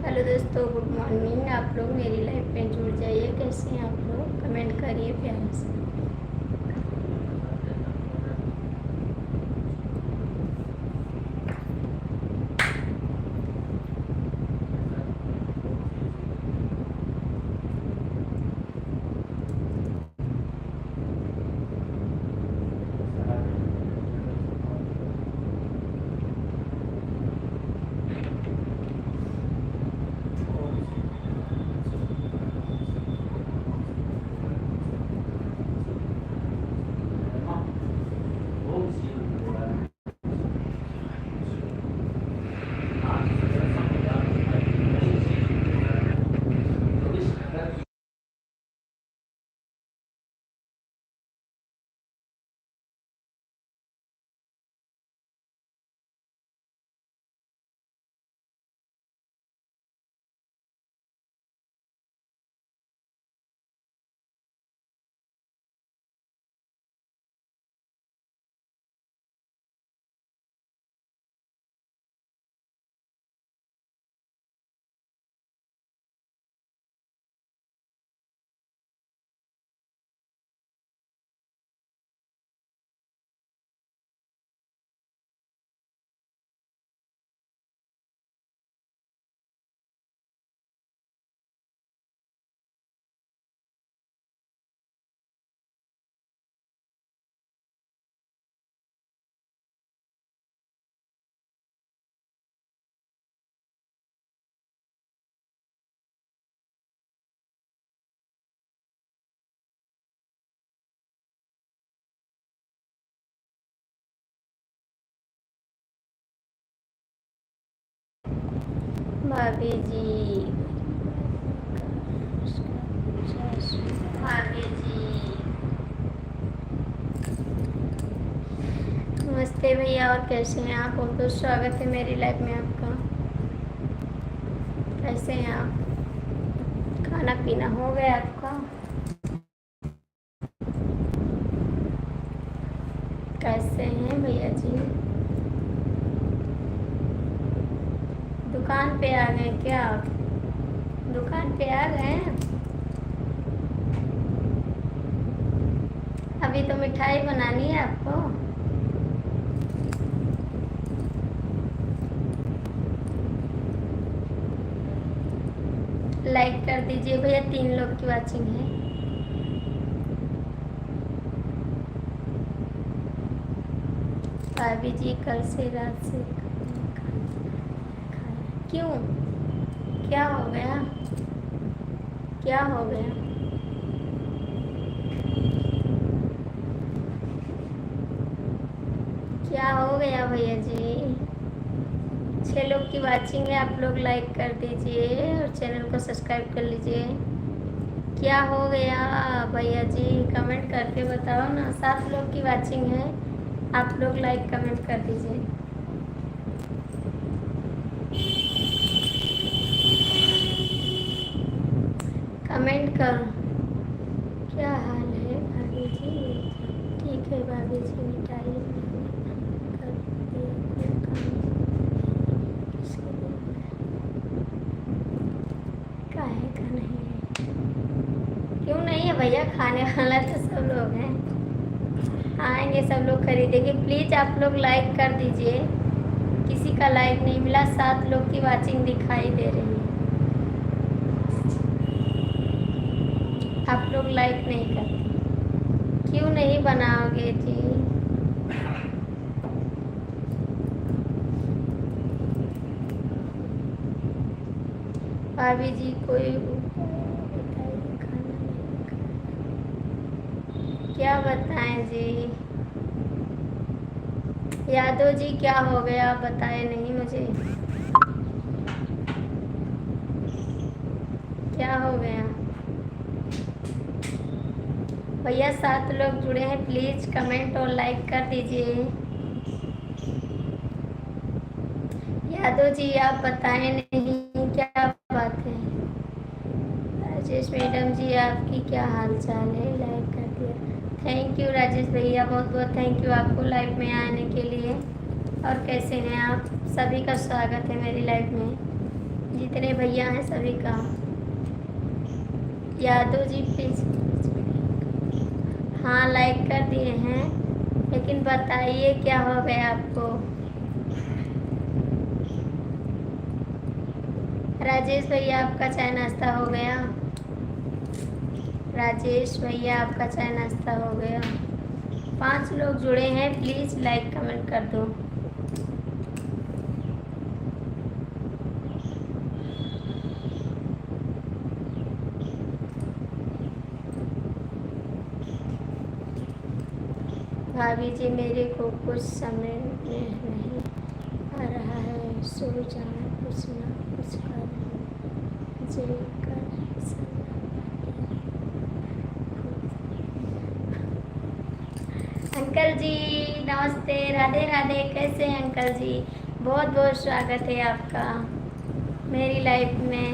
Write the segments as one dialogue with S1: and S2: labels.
S1: Hello दोस्तों, good morning. आप लोग मेरी लाइफ में जुड़ जाइए। कैसे हैं आप लोग? कमेंट करिए प्यार से। भाभी जी, भाभी जी, नमस्ते भैया। और कैसे हैं आप? बहुत बहुत स्वागत है मेरी लाइफ में आपका। कैसे हैं आप? खाना पीना हो गया आपका? कैसे हैं भैया जी? दुकान पे आ गए क्या आप? दुकान पे आ गए हैं? अभी तो मिठाई बनानी है आपको। लाइक कर दीजिए भैया, 3 लोग की वाचिंग है। भाभी जी कल से रात से क्यों? क्या हो गया? क्या हो गया? क्या हो गया भैया जी? 6 लोग की वाचिंग है। आप लोग लाइक कर दीजिए और चैनल को सब्सक्राइब कर लीजिए। क्या हो गया भैया जी? कमेंट करके बताओ ना। 7 लोग की वाचिंग है। आप लोग लाइक कमेंट कर दीजिए। कमेंट करो। क्या हाल है भाभी जी? ठीक है भाभी जी। मिठाई कर दिया कोई काम किसके लिए? काहे का नहीं है? क्यों नहीं है भैया? खाने वाला तो सब लोग हैं। आएंगे सब लोग खरीदेंगे। प्लीज़ आप लोग लाइक कर दीजिए। किसी का लाइक नहीं मिला। 7 लोग की वाचिंग दिखाई दे रही है। आप लोग लाइक नहीं करते। क्यों नहीं बनाओगे जी? भाभी जी कोई उपाय बताइए, खाना नहीं खाना। क्या बताएं जी। यादव जी क्या हो गया, आप बताएं नहीं मुझे, क्या हो गया। भैया 7 लोग जुड़े हैं, प्लीज कमेंट और लाइक कर दीजिए। यादव जी आप बताएं नहीं, क्या बात है। राजेश मैडम जी आपकी क्या हाल चाल है, लाइक कर दिया, थैंक यू राजेश भैया, बहुत बहुत थैंक यू आपको लाइव में आने के लिए। और कैसे हैं आप, सभी का स्वागत है मेरी लाइव में, जितने भैया हैं सभी का। यादव जी प्लीज, हाँ लाइक कर दिए हैं, लेकिन बताइए क्या हो गया आपको। राजेश भैया आपका चाय नाश्ता हो गया। राजेश भैया आपका चाय नाश्ता हो गया। 5 लोग जुड़े हैं, प्लीज लाइक कमेंट कर दो। भाभी जी मेरे को कुछ समय में नहीं आ रहा है, सो जाना, कुछ ना कुछ कर जी कर। अंकल जी नमस्ते, राधे राधे, कैसे हैं अंकल जी, बहुत बहुत स्वागत है आपका मेरी लाइफ में।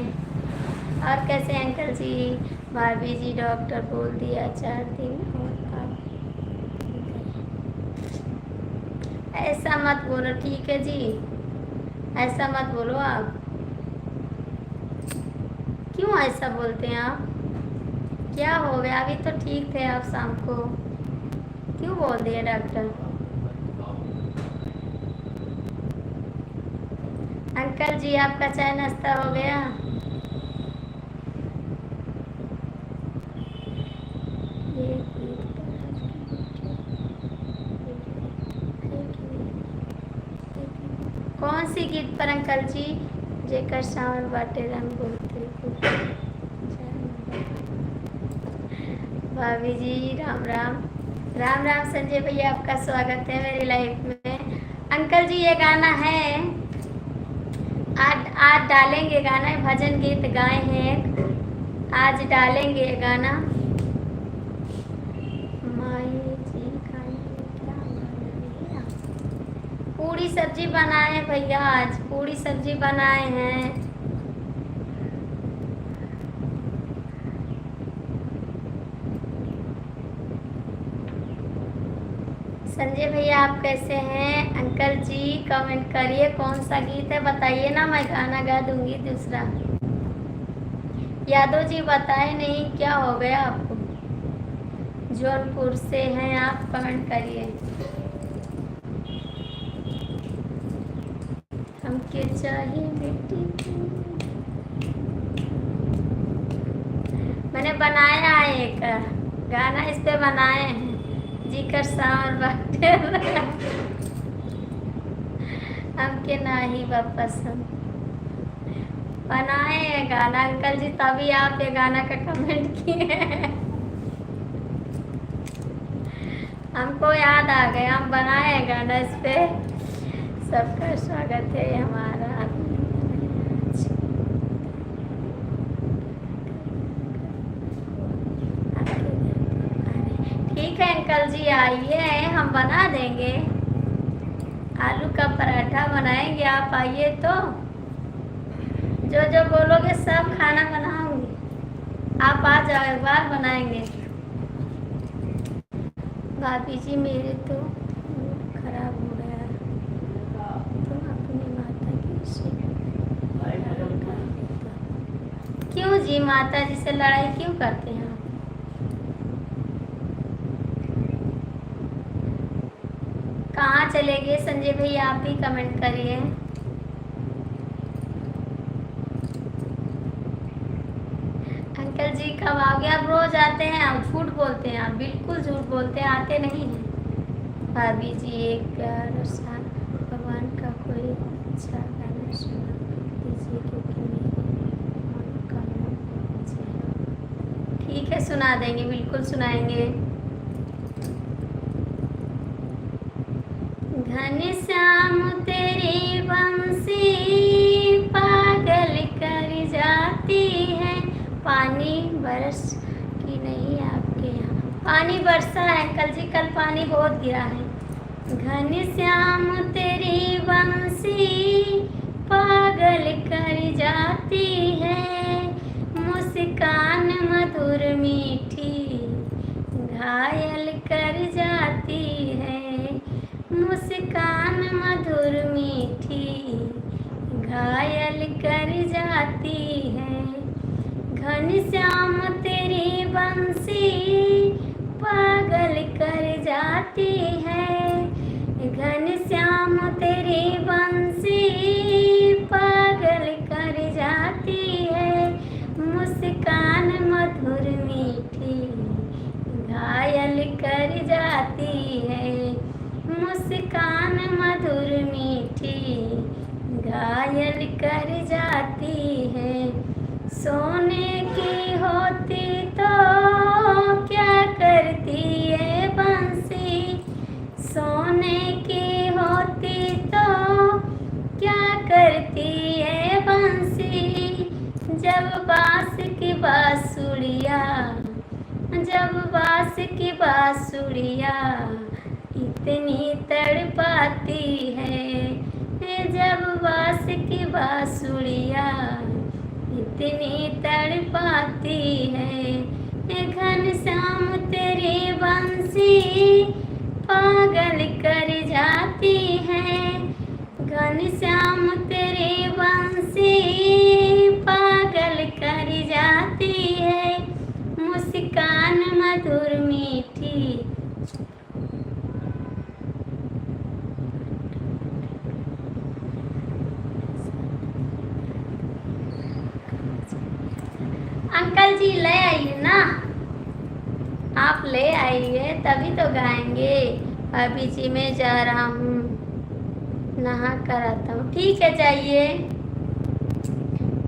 S1: और कैसे हैं अंकल जी। भाभी जी डॉक्टर बोल दिया 4 दिन और आप, ऐसा मत बोलो ठीक है जी, ऐसा मत बोलो आप, क्यों ऐसा बोलते हैं आप, क्या हो गया, अभी तो ठीक थे आप शाम को, क्यों बोल दिए डॉक्टर। अंकल जी आपका चाय नाश्ता हो गया। ये कौन सी गीत पर अंकल जी, जेकर सावर बाटे रंग बोलते भाभी जी राम राम। राम राम संजय भैया आपका स्वागत है मेरी लाइफ में। अंकल जी ये गाना है, आज डालेंगे गाना, भजन गीत गाए हैं, आज डालेंगे ये गाना। पूरी सब्जी बनाए हैं भैया, आज पूरी सब्जी बनाए हैं। संजय भैया आप कैसे हैं। अंकल जी कमेंट करिए कौन सा गीत है, बताइए ना, मैं गाना गा दूंगी दूसरा। यादव जी बताए नहीं क्या हो गया आपको, जौनपुर से हैं आप, कमेंट करिए। हमके चाहिए बेटी, मैंने बनाया है एक गाना, इस पे बनाए हैं, जिकर सावर बाटे हमके नाही पसंद, बनाए हैं गाना अंकल जी, तभी आप ये गाना का कमेंट किए हैं। हमको याद आ गया, हम बनाए हैं गाना इस पे। सबका स्वागत है हमारा। ठीक है अंकल जी आइए, हम बना देंगे, आलू का पराठा बनाएंगे, आप आइए तो, जो जो बोलोगे सब खाना बनाऊंगी, आप आ जाओ, एक बार बनाएंगे। भाभी जी मेरे तो खराब हो गया, तुम अपनी माता की से क्यों जी, माता जी से लड़ाई क्यों करते हैं। कहाँ चले गए संजय भैया, आप भी कमेंट करिए। अंकल जी कब आओगे, आप रोज आते हैं, आप झूठ बोलते हैं, आप बिल्कुल झूठ बोलते हैं, आते नहीं हैं। भाभी जी एक प्यार और साथ भगवान का कोई अच्छा गाना सुना दीजिए, क्योंकि मेरे मन का ठीक है सुना देंगे, बिल्कुल सुनाएंगे। घनश्याम तेरी बंसी पागल कर जाती है। पानी बरस की नहीं है आपके यहाँ? पानी बरसा है कल जी, कल पानी बहुत गिरा है। घनश्याम तेरी बंसी पागल कर जाती है, मुस्कान मधुर मीठी घायल कर जाती है, मुस्कान मधुर मीठी घायल कर जाती है। घनश्याम तेरी बंसी पागल कर जाती है, घनश्याम तेरी बंसी पागल कर जाती है, मुस्कान मधुर मीठी घायल कर जाती है, मुस्कान मधुर मीठी घायल कर जाती है। सोने की होती तो क्या करती है बंसी, सोने की होती तो क्या करती है बंसी, जब बांस की बांसुरिया, जब बांस की बांसुरिया इतनी तड़पाती है, जब बांस की बांसुरिया इतनी तड़पाती है। घनश्याम तेरी बंसी पागल कर जाती है, घनश्याम तेरी बंसी पागल कर जाती है, मुस्कान मधुर मीठी। अंकल जी ले आइए ना, आप ले आइए तभी तो गाएंगे। अभी जी मैं जा रहा हूँ, नहा कर आता हूँ। ठीक है जाइए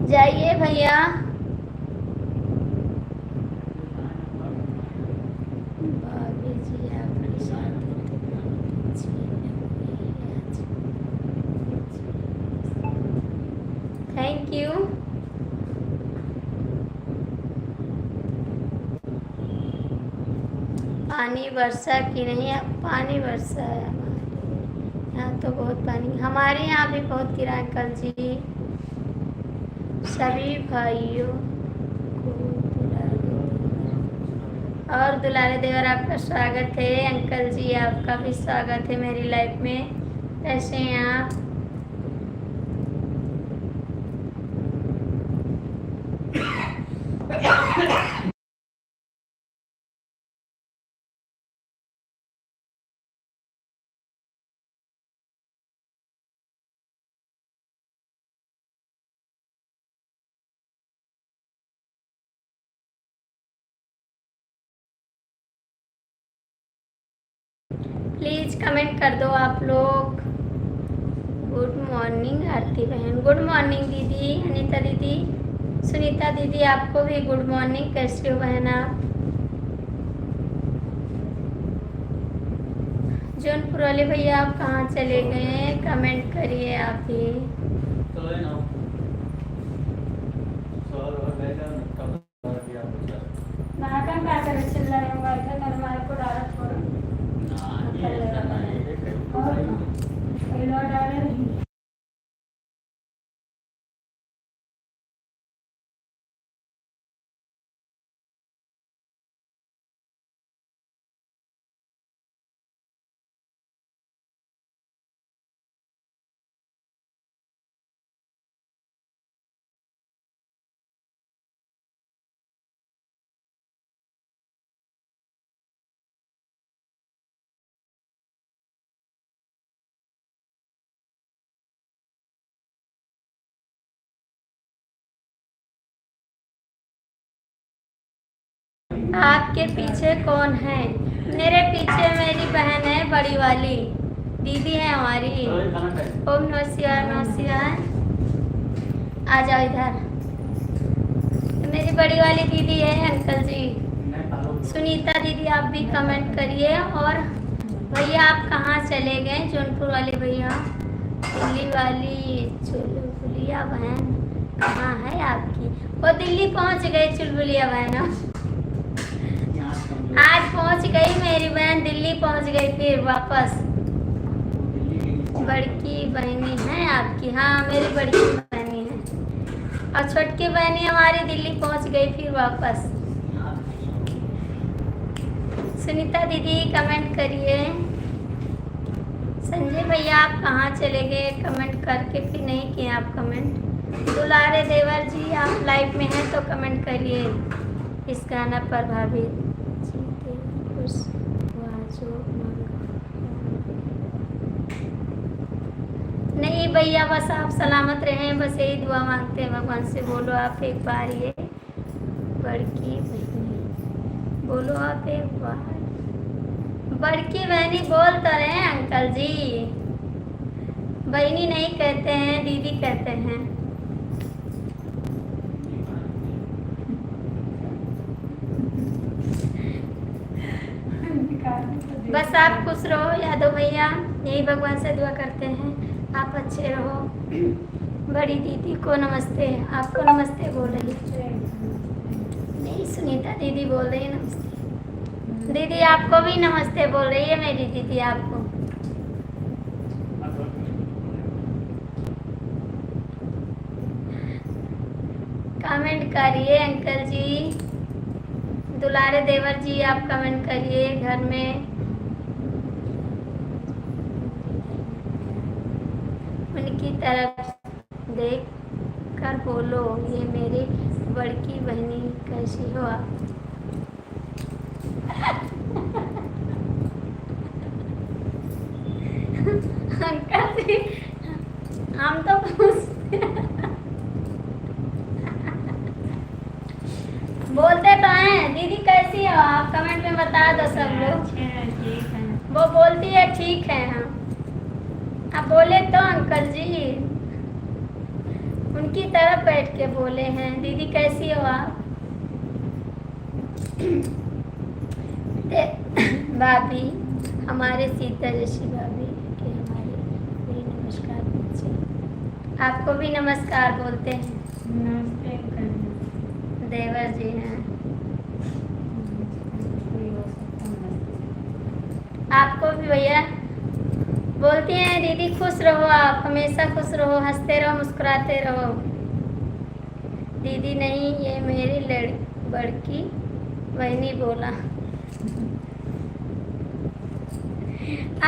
S1: जाइए भैया। भाभी जी आपकी शादी थैंक यू। पानी वर्षा की नहीं है, पानी वर्षा है हमारे यहाँ तो बहुत पानी, हमारे यहाँ भी बहुत गिरा है कल जी। सभी भाइयों को और दुलारे देवर आपका स्वागत है। अंकल जी आपका भी स्वागत है मेरी लाइफ में। कैसे हैं आप? प्लीज़ कमेंट कर दो आप लोग। गुड मॉर्निंग आरती बहन, गुड मॉर्निंग दीदी, अनीता दीदी, सुनीता दीदी आपको भी गुड मॉर्निंग। कैसे हो बहन आप? जौनपुर वाले भैया आप कहाँ चले गए? कमेंट करिए आप भी। आपके पीछे कौन है? मेरे पीछे मेरी बहन है, बड़ी वाली दीदी है हमारी। ओम नमः शिवाय, नमः शिवाय। आ जाओ इधर, मेरी बड़ी वाली दीदी है अंकल जी। सुनीता दीदी आप भी कमेंट करिए और भैया आप कहाँ चले गए? जौनपुर वाले भैया, दिल्ली वाली चुलबुलिया बहन कहाँ है आपकी? वो दिल्ली पहुँच गई चुलबुलिया बहन। आज पहुँच गई मेरी बहन, दिल्ली पहुँच गई फिर वापस। बड़की बहनी है आपकी? हाँ मेरी बड़की बहनी है, और छोटकी बहनी हमारी दिल्ली पहुँच गई फिर वापस। सुनीता दीदी कमेंट करिए। संजय भैया आप कहाँ चले गए? कमेंट करके फिर नहीं किए आप कमेंट। दुलारे देवर जी आप लाइव में हैं तो कमेंट करिए। इस गाना पर भाभी जी के खुश हुआ जो नहीं भैया, बस आप सलामत रहें, बस यही दुआ मांगते हैं भगवान से। बोलो आप एक बार ये बड़की बहनी, बोलो आप एक बार। बड़की बहनी बोल तो रहे हैं अंकल जी, बहनी नहीं कहते हैं, दीदी कहते हैं। बस आप खुश रहो यादव भैया, यही भगवान से दुआ करते हैं आप अच्छे रहो। बड़ी दीदी को नमस्ते, आपको नमस्ते बोल रही नहीं, सुनीता दीदी बोल रही है नमस्ते। दीदी आपको भी नमस्ते बोल रही है मेरी दीदी आपको। कमेंट करिए अंकल जी, दुलारे देवर जी आप कमेंट करिए घर में। उनकी तरफ देख कर बोलो ये मेरी बड़की बहनी कैसी हो आप? अंकल जी हम तो बोलते तो हैं दीदी कैसी हो आप, कमेंट में बता दो सब लोग। ठीक है, वो बोलती है ठीक है। हम आप बोले तो अंकल जी, उनकी तरफ बैठ के बोले हैं दीदी कैसी हो आप। भाभी हमारे सीता जैसी भाभी के हमारे भी नमस्कार दीजिए। आपको भी नमस्कार बोलते हैं। नमस्ते देवर जी हैं, आपको भी भैया बोलती हैं दीदी खुश रहो आप, हमेशा खुश रहो, हंसते रहो, मुस्कुराते रहो। दीदी नहीं ये मेरी बड़की बहनी बोला।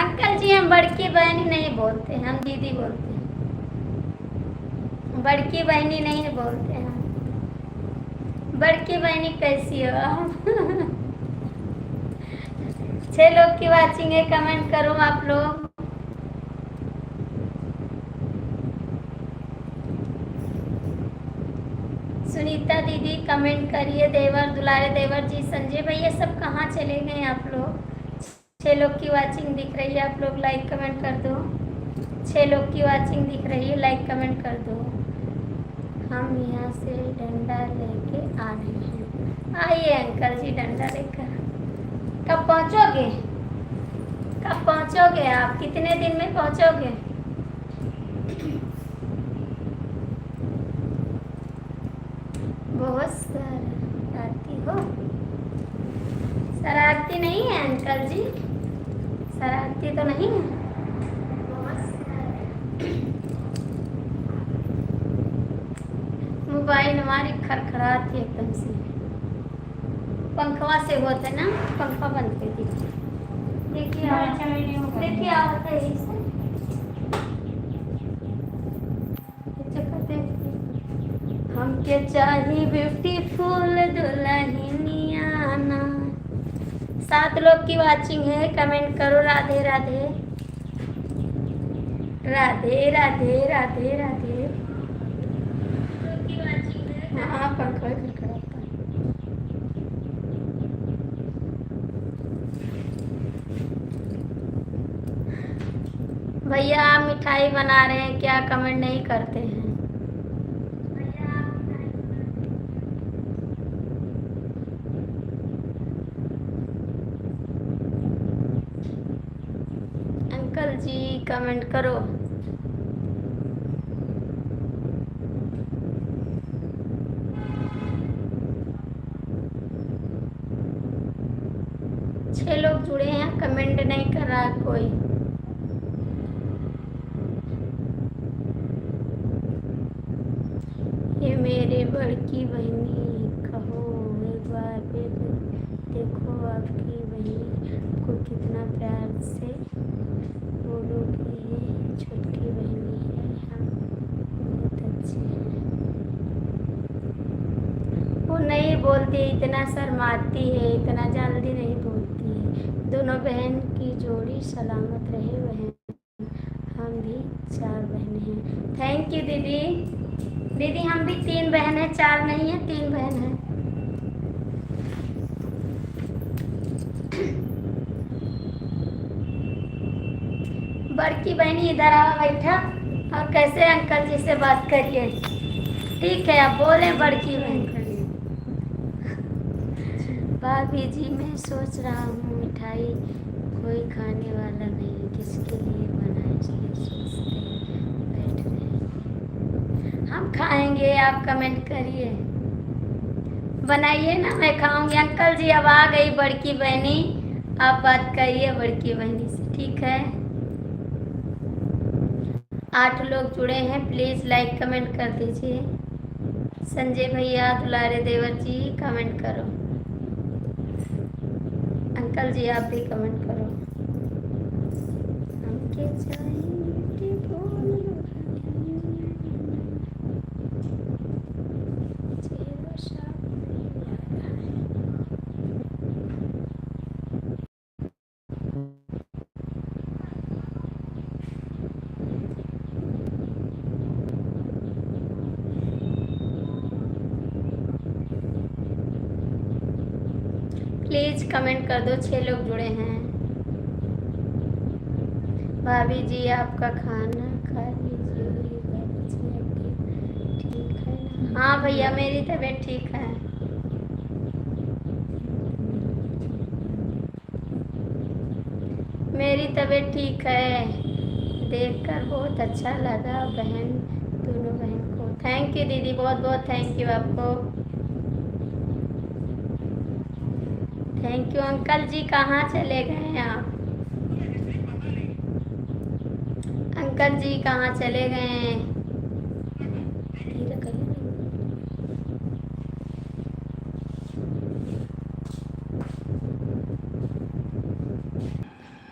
S1: अंकल जी हम बड़की बहनी नहीं बोलते, हम दीदी बोलते हैं, बड़की बहनी नहीं बोलते हैं। बड़की बहनी कैसी हो आप? 6 लोग की वाचिंग है, कमेंट करो आप लोग। सुनीता दीदी कमेंट करिए, देवर दुलारे देवर जी, संजय भैया सब कहाँ चले गए आप लोग? 6 लोग की वाचिंग दिख रही है, आप लोग लाइक कमेंट कर दो। 6 लोग की वाचिंग दिख रही है, लाइक कमेंट कर दो। हम यहाँ से डंडा लेके आ रहे हैं। आइए अंकल जी डंडा लेकर। कब पहुँचोगे? कब पहुँचोगे आप? कितने दिन में पहुँचोगे? बहुत शरारती हो। शरारती नहीं है अंकल जी, शरारती तो नहीं है। मोबाइल हमारी खरखराती एकदम से, पंखवा से होता है ना, पंखा बंद कर दीजिए। देखिए देखिए आवत है इसे, हमके चाहिए ब्यूटीफुल दुल्हनिया ना। 7 लोग की वाचिंग है, कमेंट करो राधे राधे राधे राधे राधे राधे। हाँ पंखा खड़खड़ाता है। भैया आप मिठाई बना रहे हैं क्या? कमेंट नहीं करते हैं। अंकल जी कमेंट करो। छह लोग जुड़े हैं, कमेंट नहीं कर रहा कोई। ये मेरे बड़की बहनी कहो एक बार फिर देखो आपकी बहनी को कितना प्यार से बोलोगे। ये छोटकी बहनी है, हम बहुत अच्छे हैं। वो नहीं बोलती, इतना शर्माती है, इतना जल्दी नहीं बोलती है। दोनों बहन की जोड़ी सलामत रहे बहन। हम भी 4 बहन हैं। थैंक यू दीदी। दीदी हम भी 3 बहन हैं, 4 नहीं है, 3 बहन हैं। बड़की बहनी इधर आ बैठा और कैसे अंकल जी से बात करिए। ठीक है, आप बोले बड़की बहन। भाभी जी मैं सोच रहा हूँ मिठाई कोई खाने वाला नहीं, किसके लिए बनाए, इसलिए सोचते बैठ रहे। हम खाएंगे, आप कमेंट करिए, बनाइए ना, मैं खाऊंगी। अंकल जी अब आ गई बड़की बहनी, आप बात करिए बड़की बहनी से, ठीक है। 8 लोग जुड़े हैं, प्लीज़ लाइक कमेंट कर दीजिए। संजय भैया, दुलारे देवर जी कमेंट करो। अंकल जी आप भी कमेंट करो। हमके चाहिए बोल प्लीज़ कमेंट कर दो। 6 लोग जुड़े हैं। भाभी जी आपका खाना खा लीजिए, बच्चे आपके ठीक है ना? हाँ भैया मेरी तबीयत ठीक है। मेरी तबीयत ठीक है, देखकर बहुत अच्छा लगा बहन, दोनों बहन को। थैंक यू दीदी, बहुत बहुत थैंक यू आपको। Thank you. अंकल जी कहाँ चले गए आप? अंकल जी कहाँ चले गए हैं? धीरे करिए।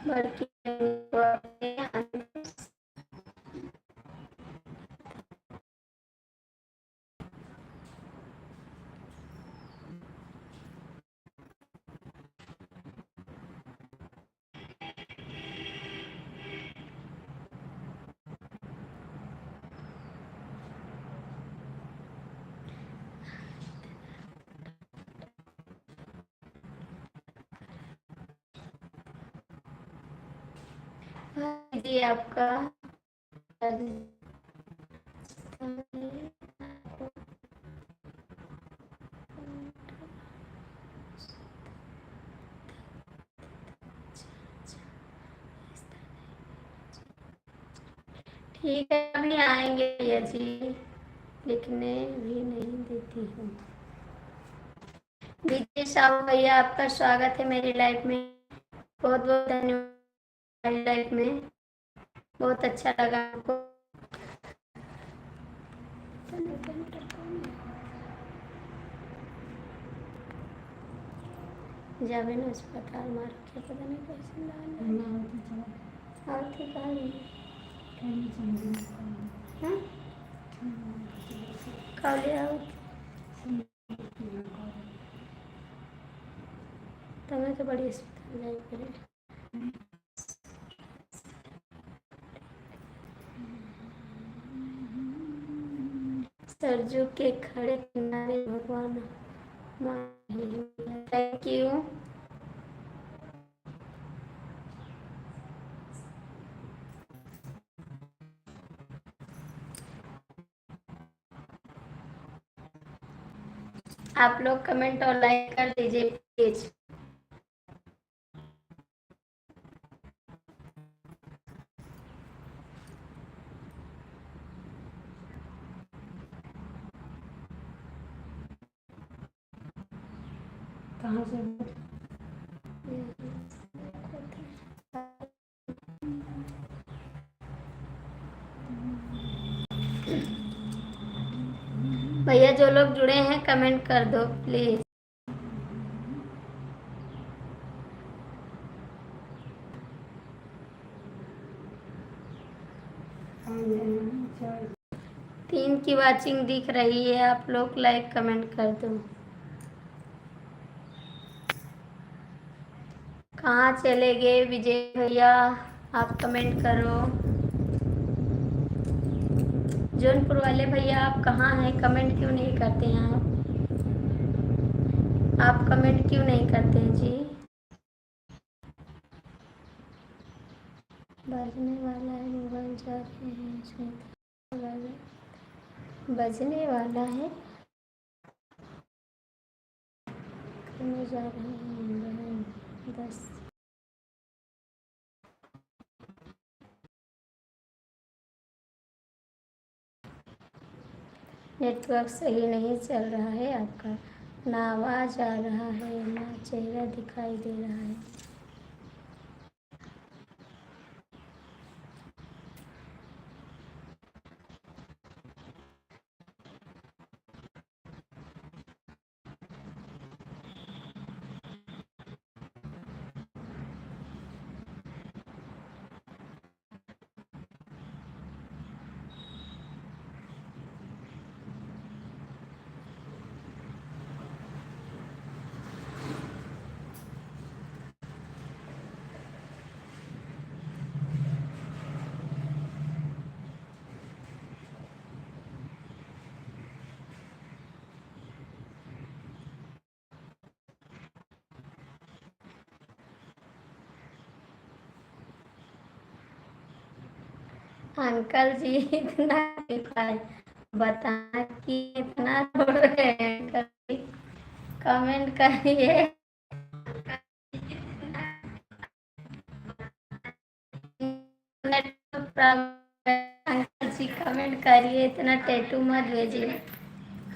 S1: बड़की जी आपका ठीक है, अभी आएंगे भैया जी, लिखने भी नहीं देती हूँ। विजय साहू भैया आपका स्वागत है मेरी लाइफ में, बहुत बहुत धन्यवाद। मेरी लाइफ में बहुत अच्छा लगा आपको। जावे ना अस्पताल मार के पता नहीं कैसे लाल और थी काली काली आओ तुम्हें तो बड़ी अस्पताल जाए पड़े। सरजू के खड़े किनारे भगवान। Thank you. आप लोग कमेंट और लाइक कर दीजिए प्लीज।
S2: कहाँ से
S1: भैया जो लोग जुड़े हैं कमेंट कर दो प्लीज। तीन की वाचिंग दिख रही है, आप लोग लाइक कमेंट कर दो। कहाँ चले गए विजय भैया, आप कमेंट करो। जौनपुर वाले भैया आप कहाँ हैं, कमेंट क्यों नहीं करते हैं आप कमेंट क्यों नहीं करते हैं जी। बजने वाला है, मोबाइल जा रहे हैं, बजने वाला है, करने जा रहे हैं 10। नेटवर्क सही नहीं चल रहा है आपका, ना आवाज़ आ रहा है ना चेहरा दिखाई दे रहा है। अंकल जी इतना बता कि इतना छोड़ रहे हैं अंकल जी, कमेंट करिए। अंकल जी कमेंट करिए, इतना टैटू मत भेजिए।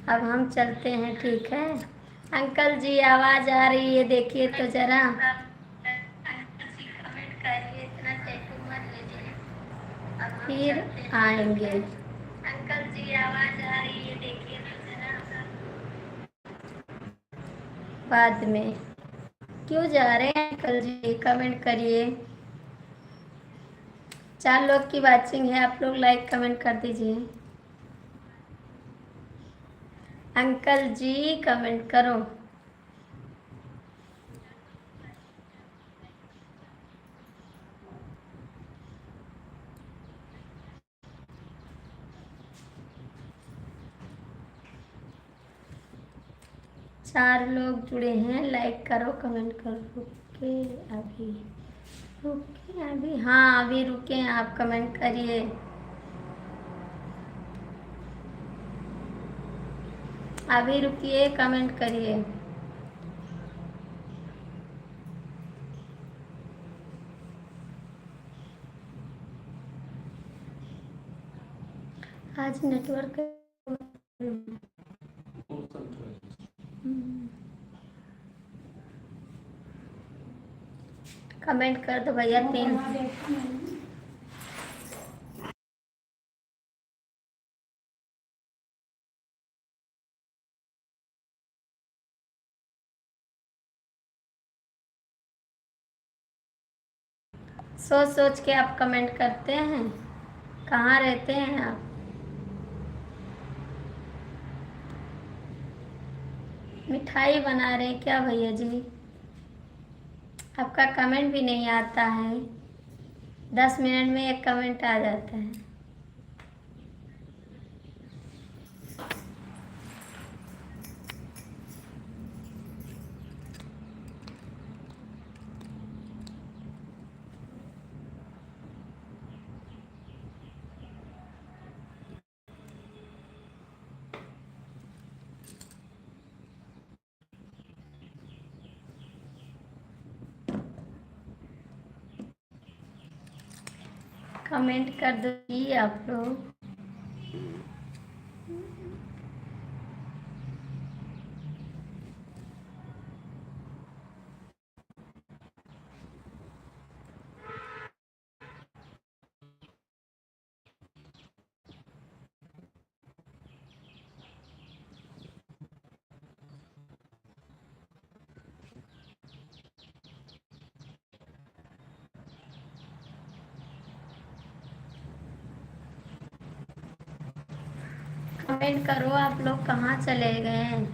S1: अब हम चलते हैं, ठीक है। अंकल जी आवाज आ रही है, देखिए तो जरा। अंकल जी कमेंट करिए, इतना टैटू मत भेजिए, फिर आएंगे। अंकल जी आवाज आ रही है, देखिए तो जरा। बाद में क्यों जा रहे हैं अंकल जी, कमेंट करिए। 4 लोग की वाचिंग है, आप लोग लाइक कमेंट कर दीजिए। अंकल जी कमेंट करो। चार लोग जुड़े हैं, लाइक करो कमेंट करो। रुके अभी, रुके अभी, हाँ अभी रुके, आप कमेंट करिए। अभी रुकिए, कमेंट करिए। आज नेटवर्क कमेंट कर दो भैया। 3 सोच सोच के आप कमेंट करते हैं, कहाँ रहते हैं आप। मिठाई बना रहे हैं क्या भैया जी, आपका कमेंट भी नहीं आता है, 10 मिनट में एक कमेंट आ जाता है। कमेंट कर दो जी आप लोग। कमेंट करो, आप लोग कहाँ चले गए?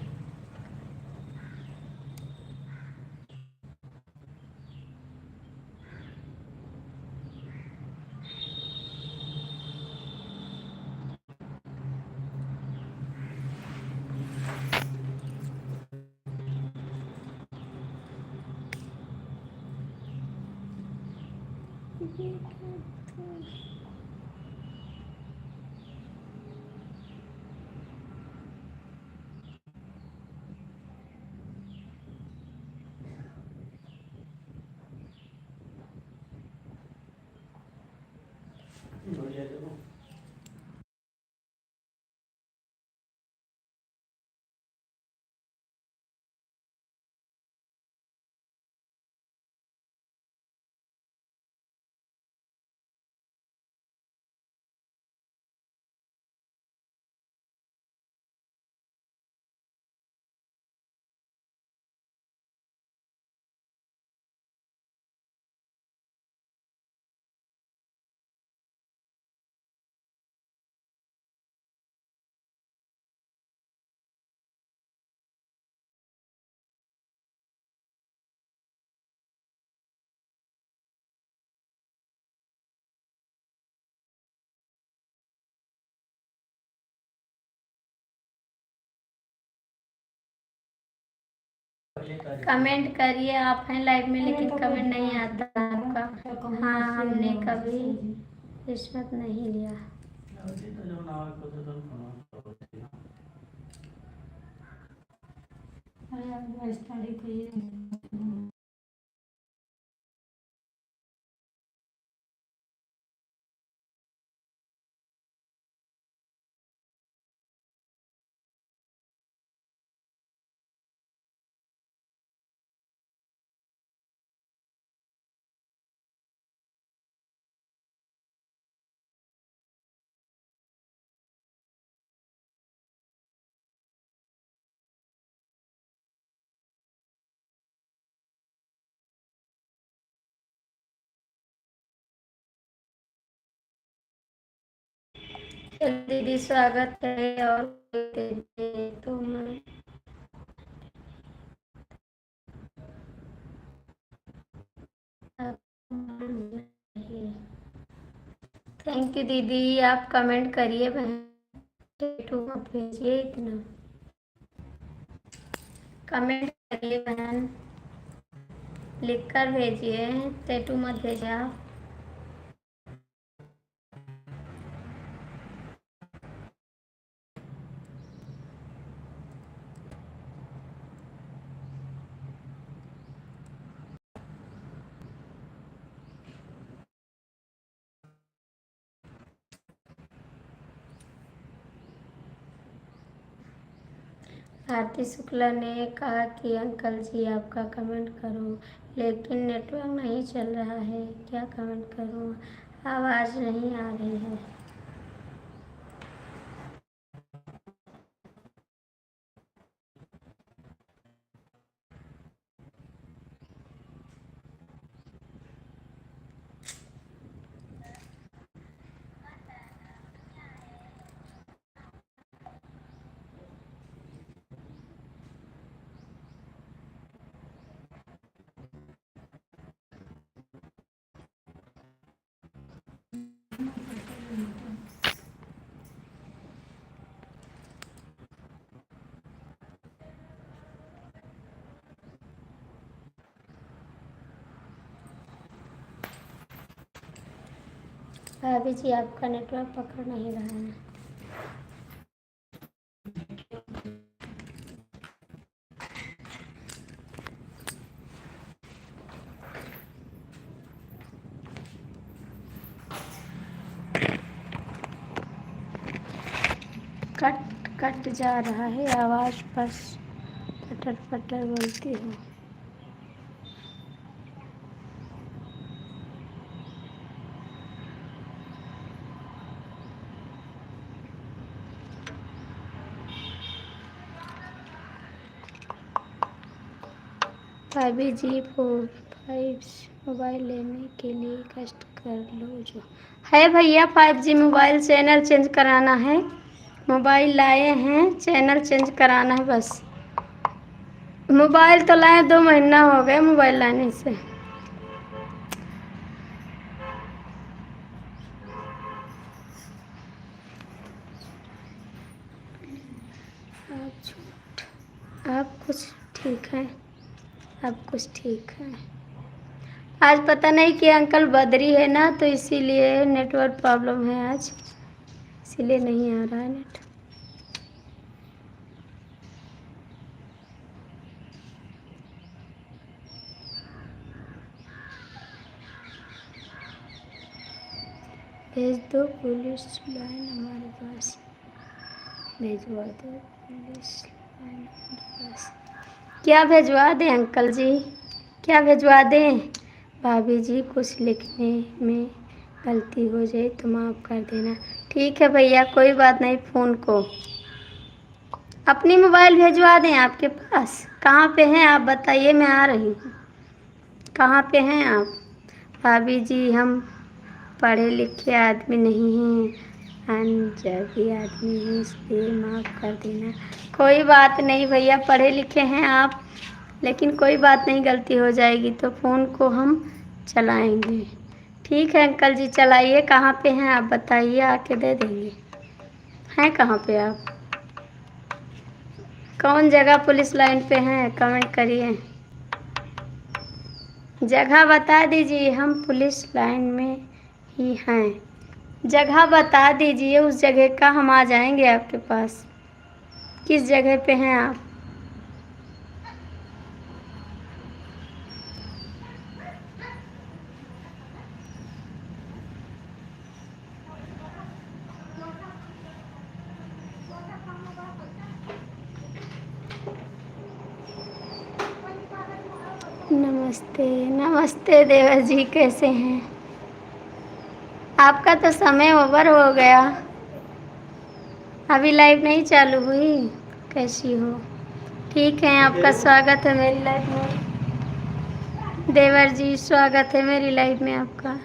S1: कमेंट करिए, आप हैं लाइव में लेकिन कमेंट नहीं आता आपका। हाँ, हमने कभी रिश्वत नहीं लिया। दीदी स्वागत है, और तो मैं थैंक यू दीदी, आप कमेंट करिए बहन, टैटू मत भेजिए इतना। कमेंट करिए बहन, लिख कर भेजिए, टैटू मत भेजिए आप। भारती शुक्ला ने कहा कि अंकल जी आपका कमेंट करूं, लेकिन नेटवर्क नहीं चल रहा है, क्या कमेंट करूं, आवाज़ नहीं आ रही है। भाभी जी आपका नेटवर्क पकड़ नहीं रहा है। कट कट जा रहा है आवाज़, बस पटर पटर बोलती हूँ। भाभी जी 4 5 मोबाइल लेने के लिए कष्ट कर लो जो है भैया। 5G मोबाइल चैनल चेंज कराना है मोबाइल लाए हैं, चैनल चेंज कराना है बस। मोबाइल तो लाए 2 महीना हो गए मोबाइल लाने से। अब कुछ ठीक है, अब कुछ ठीक है। आज पता नहीं कि अंकल बदरी है ना, तो इसीलिए नेटवर्क प्रॉब्लम है आज, इसीलिए नहीं आ रहा है नेट। भेज दो पुलिस लाइन हमारे पास, भेजवा दो पुलिस लाइन हमारे पास। क्या भेजवा दें अंकल जी, क्या भेजवा दें? भाभी जी कुछ लिखने में गलती हो जाए तो माफ़ कर देना। ठीक है भैया, कोई बात नहीं। फ़ोन को अपनी मोबाइल भेजवा दें आपके पास। कहाँ पे हैं आप बताइए, मैं आ रही हूँ। कहाँ पे हैं आप? भाभी जी हम पढ़े लिखे आदमी नहीं हैं, अनजाने आदमी हैं, इसलिए माफ़ कर देना। कोई बात नहीं भैया, पढ़े लिखे हैं आप, लेकिन कोई बात नहीं, गलती हो जाएगी तो फ़ोन को हम चलाएंगे। ठीक है अंकल जी, चलाइए। कहाँ पे हैं आप बताइए, आके दे देंगे। हैं कहाँ पे आप? कौन जगह पुलिस लाइन पे हैं, कमेंट करिए। जगह बता दीजिए, हम पुलिस लाइन में ही हैं। जगह बता दीजिए, उस जगह का हम आ जाएंगे आपके पास। किस जगह पे हैं आप? नमस्ते नमस्ते देवर जी, कैसे हैं? आपका तो समय ओवर हो गया, अभी लाइव नहीं चालू हुई। कैसी हो? ठीक है, आपका स्वागत है मेरी लाइफ में। देवर जी स्वागत है मेरी लाइफ में आपका।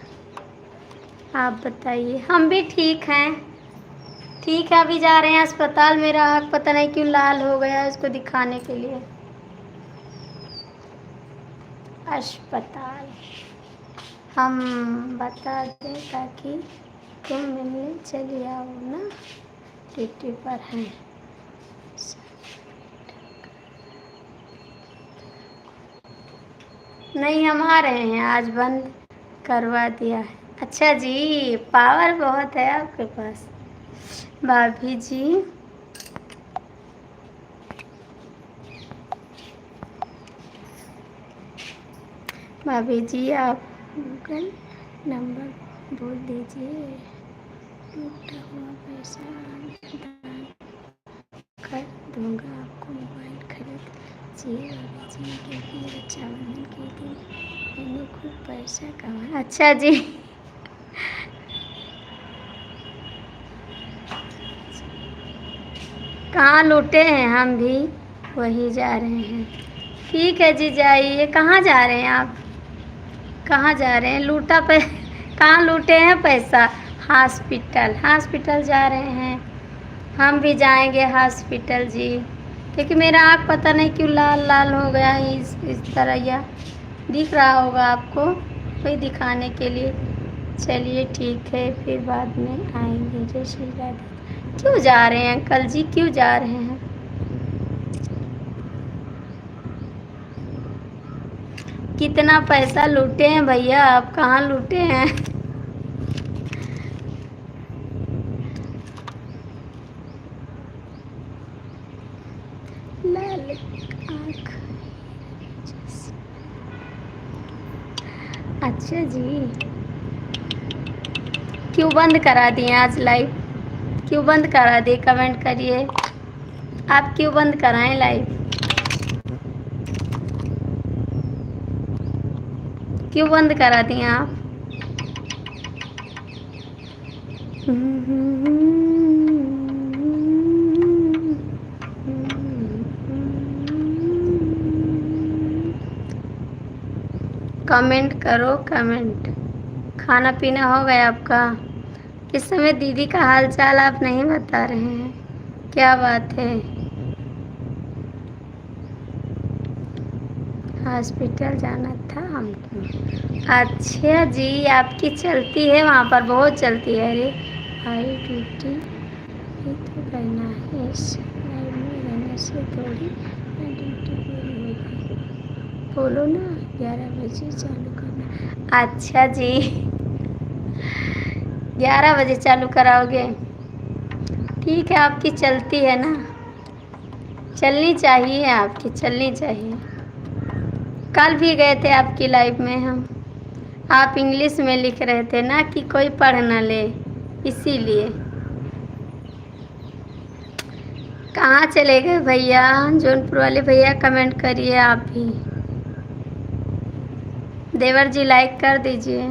S1: आप बताइए। हम भी ठीक हैं। ठीक है, अभी जा रहे हैं अस्पताल। मेरा आँख पता नहीं क्यों लाल हो गया, इसको दिखाने के लिए अस्पताल। हम बता दें ताकि तुम मिलने चली आओ ना, ड्यूटी पर हैं। नहीं, हम आ रहे हैं, आज बंद करवा दिया है। अच्छा जी, पावर बहुत है आपके पास। भाभी जी भाभी जी आप गूगल नंबर बोल दीजिए, टूटा हुआ पैसा दान कर दूंगा आपको, मोबाइल खरीद लीजिए भाभी जी, क्योंकि रक्षाबंधन के दिन मैंने खूब पैसा कमाया। अच्छा जी, कहाँ लूटे हैं, हम भी वही जा रहे हैं। ठीक है जी, जाइए। कहाँ जा रहे हैं आप? कहाँ जा रहे हैं? लूटा पे कहाँ लूटे हैं पैसा? हॉस्पिटल, हॉस्पिटल जा रहे हैं। हम भी जाएंगे हॉस्पिटल जी, क्योंकि मेरा आँख पता नहीं क्यों लाल लाल हो गया है इस तरह। या दिख रहा होगा आपको, वही दिखाने के लिए। चलिए ठीक है, फिर बाद में आएंगे। जय श्री राधे। क्यों जा रहे हैं अंकल जी, क्यों जा रहे हैं? कितना पैसा लूटे हैं भैया आप? कहाँ लूटे हैं? लाल आँख। अच्छा जी, क्यों बंद करा दिए आज लाइव? क्यों बंद करा दिए, कमेंट करिए। आप क्यों बंद कराएं लाइव? क्यों बंद करा दिए आप? कमेंट करो, कमेंट। खाना पीना हो गया आपका? इस समय दीदी का हाल चाल आप नहीं बता रहे हैं। क्या बात है, हॉस्पिटल जाना था हमको। अच्छा जी, आपकी चलती है वहाँ पर, बहुत चलती है। अरे भाई ड्यूटी भी तो करना है, इस लाइफ में रहने से थोड़ी ना ड्यूटी पूरी होगी। बोलो ना 11 बजे चालू करना। अच्छा जी, 11 बजे चालू कराओगे? ठीक है, आपकी चलती है ना, चलनी चाहिए, आपकी चलनी चाहिए। कल भी गए थे आपकी लाइव में हम, आप इंग्लिश में लिख रहे थे ना कि कोई पढ़ ना ले, इसीलिए। कहाँ चले गए भैया? जौनपुर वाले भैया कमेंट करिए आप भी। देवर जी लाइक कर दीजिए।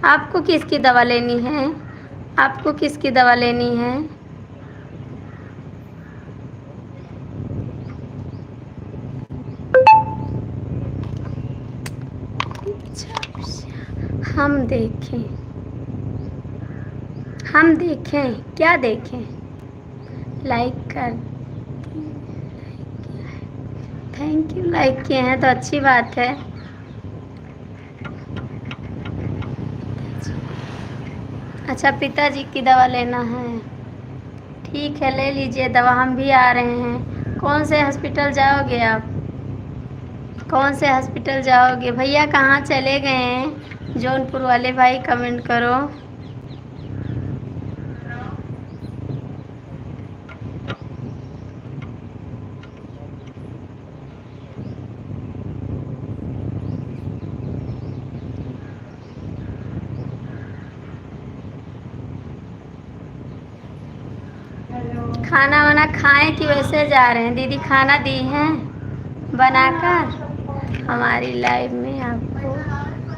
S1: आपको किसकी दवा लेनी है? आपको किसकी दवा लेनी है? हम देखें, हम देखें, क्या देखें? लाइक कर, थैंक यू, लाइक किए हैं तो अच्छी बात है। अच्छा, पिताजी की दवा लेना है, ठीक है ले लीजिए दवा, हम भी आ रहे हैं। कौन से हॉस्पिटल जाओगे आप? कौन से हॉस्पिटल जाओगे भैया? कहाँ चले गए हैं जौनपुर वाले भाई? कमेंट करो। खाना वाना खाएं कि वैसे जा रहे हैं? दीदी खाना दी हैं बनाकर? हमारी लाइव में आपको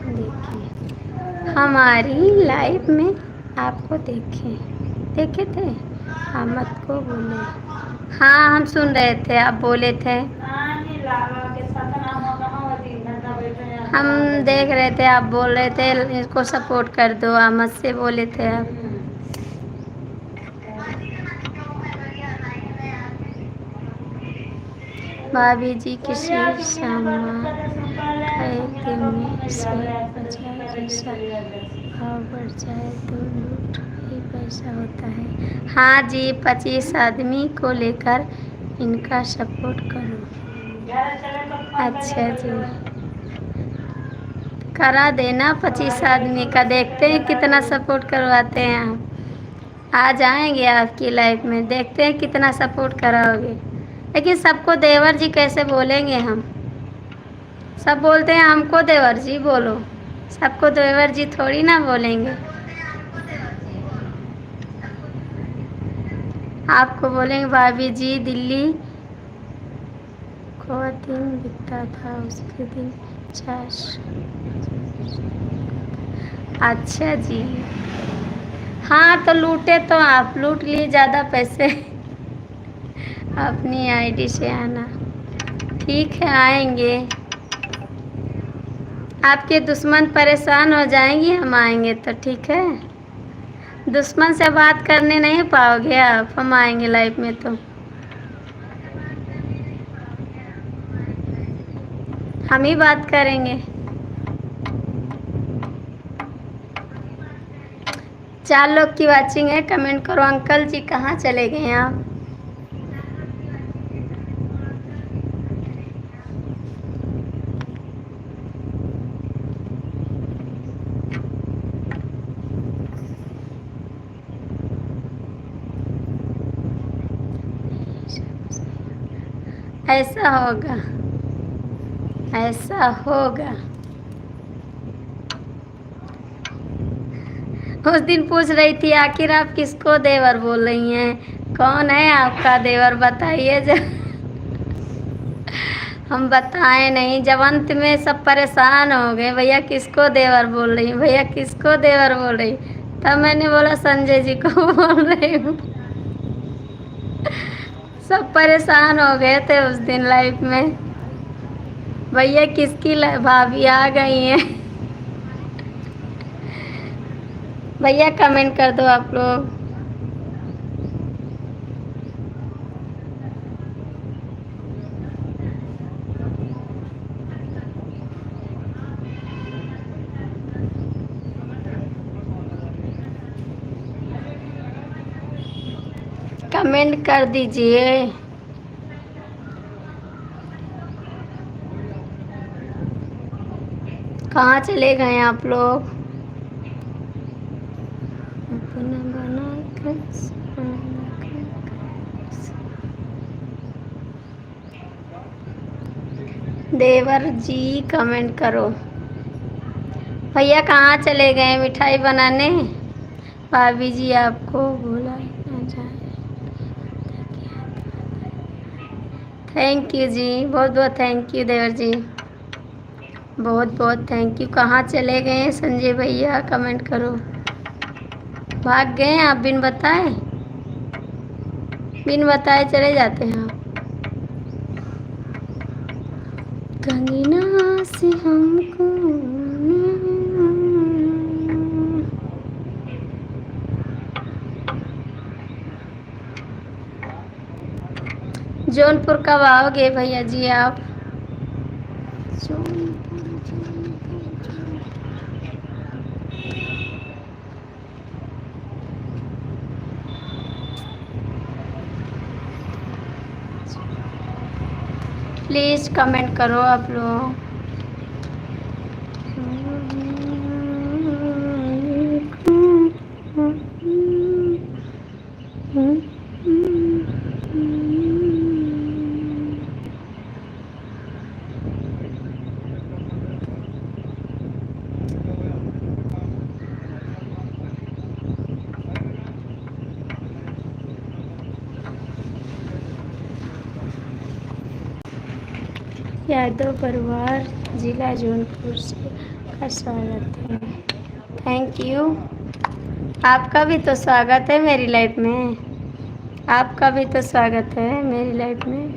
S1: देखिए, हमारी लाइव में आपको देखे थे। हाँ मत को बोले। हाँ हम सुन रहे थे, आप बोले थे, हम देख रहे थे, आप बोल रहे थे इसको सपोर्ट कर दो, अहमद से बोले थे आप। भाभी जी किसी सामान खरीदने में से बचा जैसा भाव बढ़ जाए तो लूट ही पैसा होता है। हाँ जी, 25 आदमी को लेकर इनका सपोर्ट करो। अच्छा जी, करा देना 25 आदमी का, देखते हैं कितना सपोर्ट करवाते हैं आप। आ जाएंगे आपकी लाइफ में, देखते हैं कितना सपोर्ट कराओगे। लेकिन सबको देवर जी कैसे बोलेंगे हम? सब बोलते हैं हमको देवर जी बोलो, सबको देवर जी थोड़ी ना बोलेंगे। आपको बोलेंगे भाभी जी दिल्ली को दिन बिकता था, उसके दिन 50। अच्छा जी, हाँ तो लूटे तो आप लूट लिए ज़्यादा पैसे। अपनी आईडी से आना, ठीक है आएंगे। आपके दुश्मन परेशान हो जाएंगी, हम आएंगे तो ठीक है। दुश्मन से बात करने नहीं पाओगे आप, हम आएंगे लाइफ में तो। हम ही बात करेंगे। 4 लोग की वाचिंग है, कमेंट करो। अंकल जी कहाँ चले गए आप? ऐसा होगा, ऐसा होगा। उस दिन पूछ रही थी आखिर आप किसको देवर बोल रही हैं, कौन है आपका देवर बताइए जब। हम बताएं नहीं, जब अंत में सब परेशान हो गए भैया किसको देवर बोल रही, भैया किसको देवर बोल रही, तब मैंने बोला संजय जी को बोल रही हूँ। सब परेशान हो गए थे उस दिन लाइफ में। भैया किसकी भाभी आ गई हैं? भैया कमेंट कर दो आप लोग। कमेंट कर दीजिए। कहाँ चले गए आप लोग? अपना बना कर देवर जी कमेंट करो। भैया कहाँ चले गए मिठाई बनाने? भाभी जी आपको भूला ना जाए। थैंक यू जी, बहुत बहुत थैंक यू देवर जी, बहुत बहुत थैंक यू। कहाँ चले गए संजय भैया कमेंट करो। भाग गए आप बिन बताए? बिन बताए चले जाते हैं आप। कंगना से हमको जौनपुर कब आओगे भैया जी आप? प्लीज़ कमेंट करो आप लोग। यादव परिवार जिला जौनपुर से का स्वागत है। Thank you. आपका भी तो स्वागत है मेरी लाइफ में। आपका भी तो स्वागत है मेरी लाइफ में।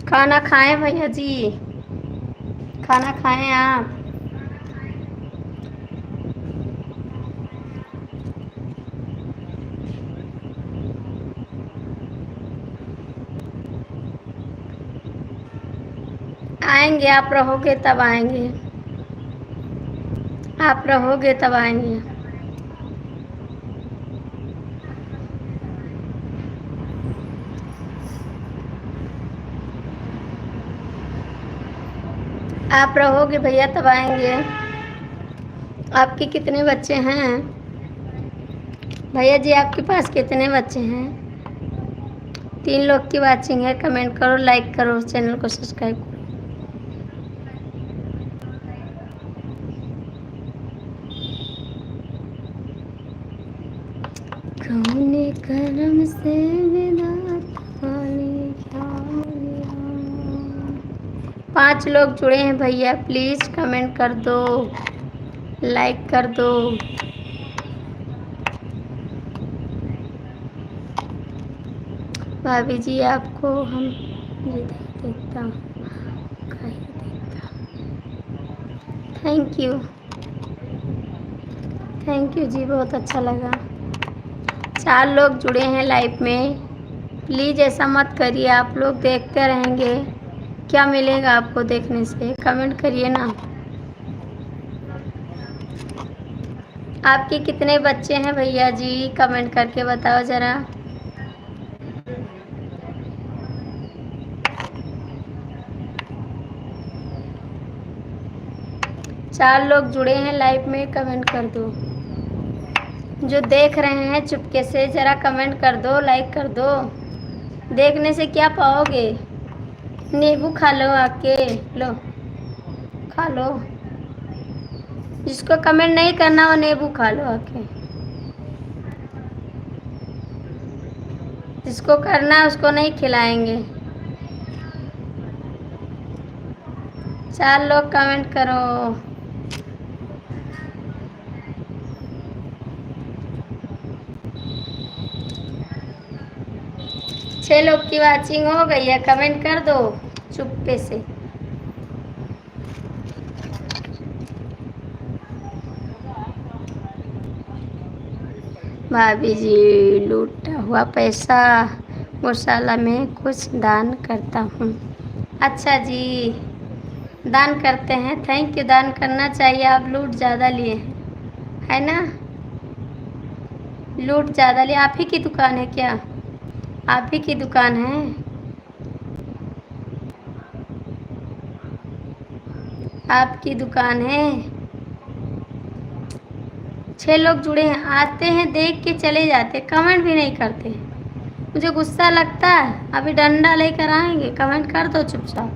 S1: खाना खाएं भैया जी? खाना खाएं आप? आएंगे, आप रहोगे तब आएंगे। आप रहोगे तब आएंगे। आप रहोगे भैया तब आएंगे। आपके कितने बच्चे हैं भैया जी? आपके पास कितने बच्चे हैं? 3 लोग की वाचिंग है। कमेंट करो, लाइक करो, चैनल को सब्सक्राइब करो। कौने करम से विधाता ने क्या लिया। 5 लोग जुड़े हैं भैया, प्लीज़ कमेंट कर दो, लाइक कर दो। भाभी जी आपको हम जिधर देखता हूँ कहीं देखता। थैंक यू, थैंक यू जी, बहुत अच्छा लगा। 4 लोग जुड़े हैं लाइव में। प्लीज़ ऐसा मत करिए, आप लोग देखते रहेंगे, क्या मिलेगा आपको देखने से? कमेंट करिए ना। आपके कितने बच्चे हैं भैया जी? कमेंट करके बताओ ज़रा। 4 लोग जुड़े हैं लाइव में, कमेंट कर दो। जो देख रहे हैं चुपके से ज़रा कमेंट कर दो, लाइक कर दो। देखने से क्या पाओगे? नींबू खा लो आके, लो खा लो। जिसको कमेंट नहीं करना वो नींबू खा लो आके। जिसको करना है उसको नहीं खिलाएंगे। 4 लोग कमेंट करो। 6 लोग की वाचिंग हो गई है, कमेंट कर दो चुप्पे से। भाभी जी लूटा हुआ पैसा गौशाला में कुछ दान करता हूँ। अच्छा जी, दान करते हैं, थैंक यू। दान करना चाहिए, आप लूट ज़्यादा लिए हैं, है ना? लूट ज़्यादा लिए। आप ही की दुकान है क्या? आप ही की दुकान है? आपकी दुकान है? 6 लोग जुड़े हैं, आते हैं देख के चले जाते, कमेंट भी नहीं करते। मुझे गुस्सा लगता है, अभी डंडा लेकर आएंगे। कमेंट कर दो चुपचाप।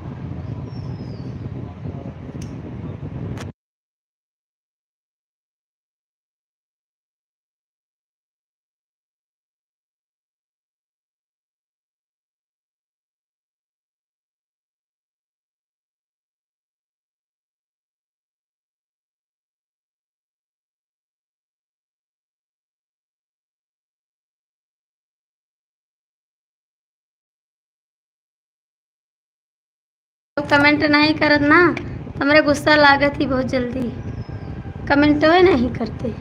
S1: तो कमेंट नहीं करत ना तो मेरे गुस्सा लागत ही बहुत जल्दी। कमेंट तो नहीं करते।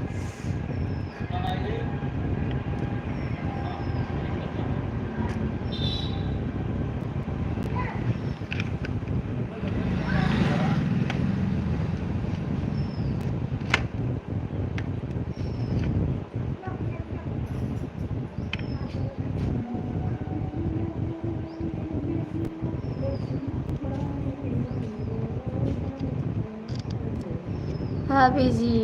S1: भाभी जी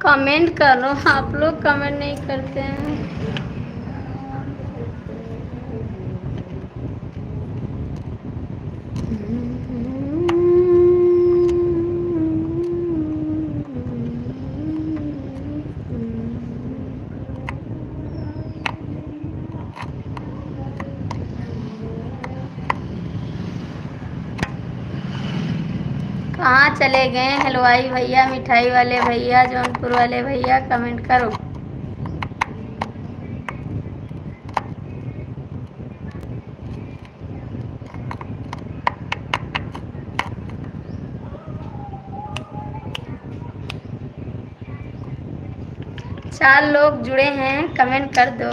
S1: कमेंट करो, आप लोग कमेंट नहीं करते हैं। कहाँ चले गए हलवाई भैया, मिठाई वाले भैया, जौनपुर वाले भैया? कमेंट करो। चार लोग जुड़े हैं, कमेंट कर दो।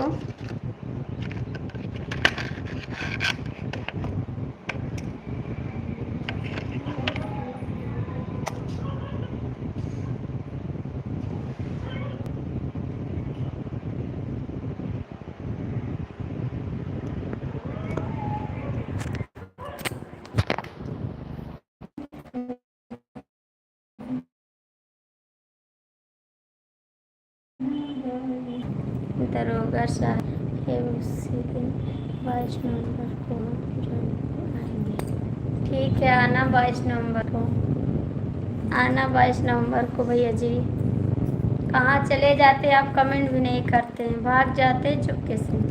S1: दरोगा साहब उसी दिन 22 नवंबर को आएंगे। ठीक है, आना 22 नवंबर को, आना 22 नवंबर को भैया जी। कहाँ चले जाते आप? कमेंट भी नहीं करते हैं, भाग जाते चुपके से।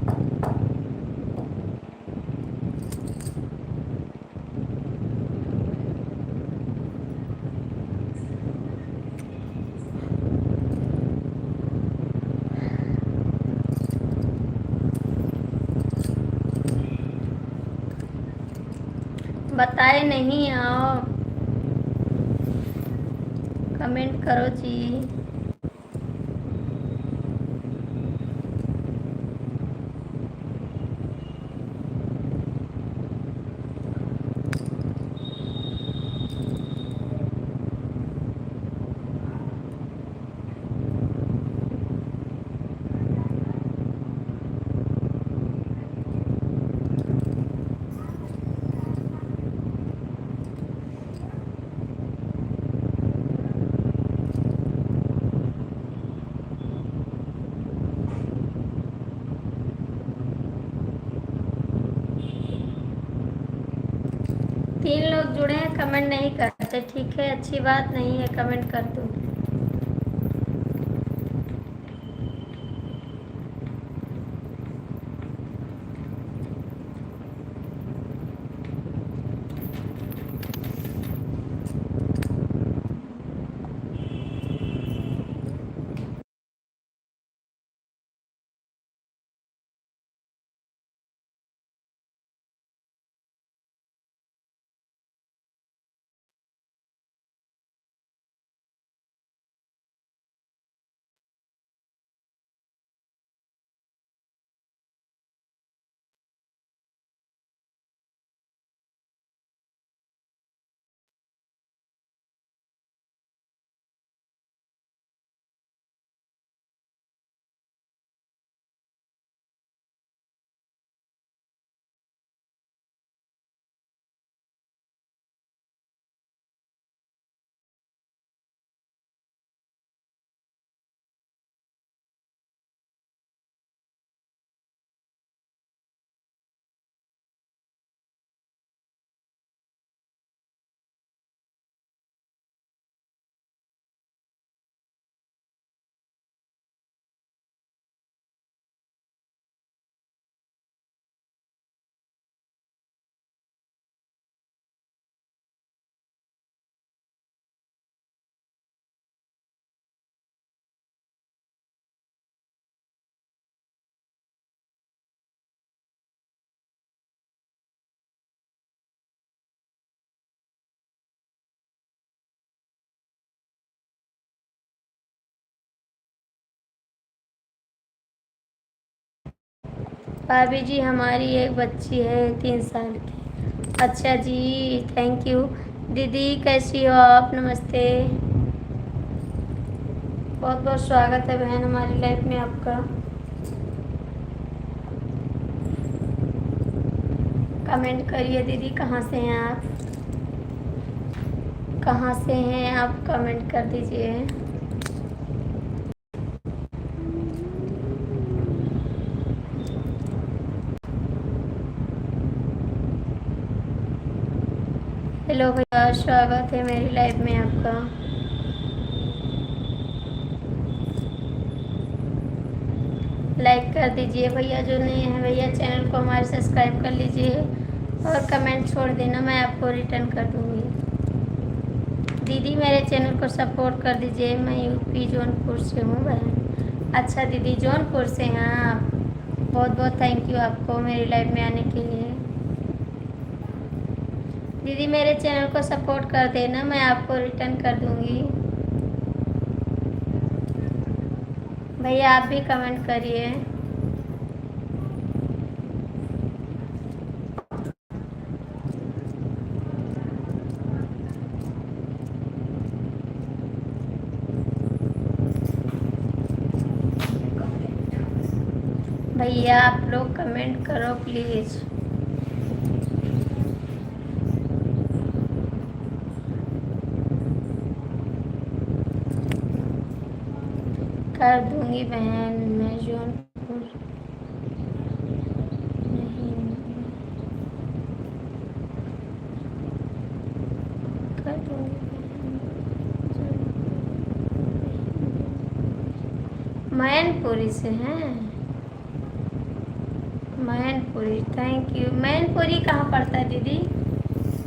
S1: बताए नहीं आप, कमेंट करो जी। तीन लोग जुड़े हैं, कमेंट नहीं करते। ठीक है, अच्छी बात नहीं है, कमेंट कर दो। भाभी जी हमारी एक बच्ची है 3 साल की। अच्छा जी, थैंक यू। दीदी कैसी हो आप? नमस्ते, बहुत बहुत स्वागत है बहन हमारी लाइफ में आपका। कमेंट करिए दीदी, कहाँ से हैं आप? कहाँ से हैं आप? कमेंट कर दीजिए। हेलो भैया, स्वागत है मेरी लाइफ में आपका। लाइक कर दीजिए भैया, जो नए हैं भैया चैनल को हमारे सब्सक्राइब कर लीजिए और कमेंट छोड़ देना, मैं आपको रिटर्न कर दूँगी। दीदी मेरे चैनल को सपोर्ट कर दीजिए, मैं यूपी जौनपुर से हूँ बहन। अच्छा दीदी, जौनपुर से हैं आप? बहुत बहुत थैंक यू आपको मेरी लाइफ में आने के लिए। दीदी मेरे चैनल को सपोर्ट कर देना, मैं आपको रिटर्न कर दूँगी। भैया आप भी कमेंट करिए। भैया आप लोग कमेंट करो प्लीज़। कर दूँगी बहन, मैं जौनपुर नहीं कर दूँगी बहन। मैनपुरी से हैं? Mainpuri, thank you. मैनपुरी कहाँ पड़ता है दीदी?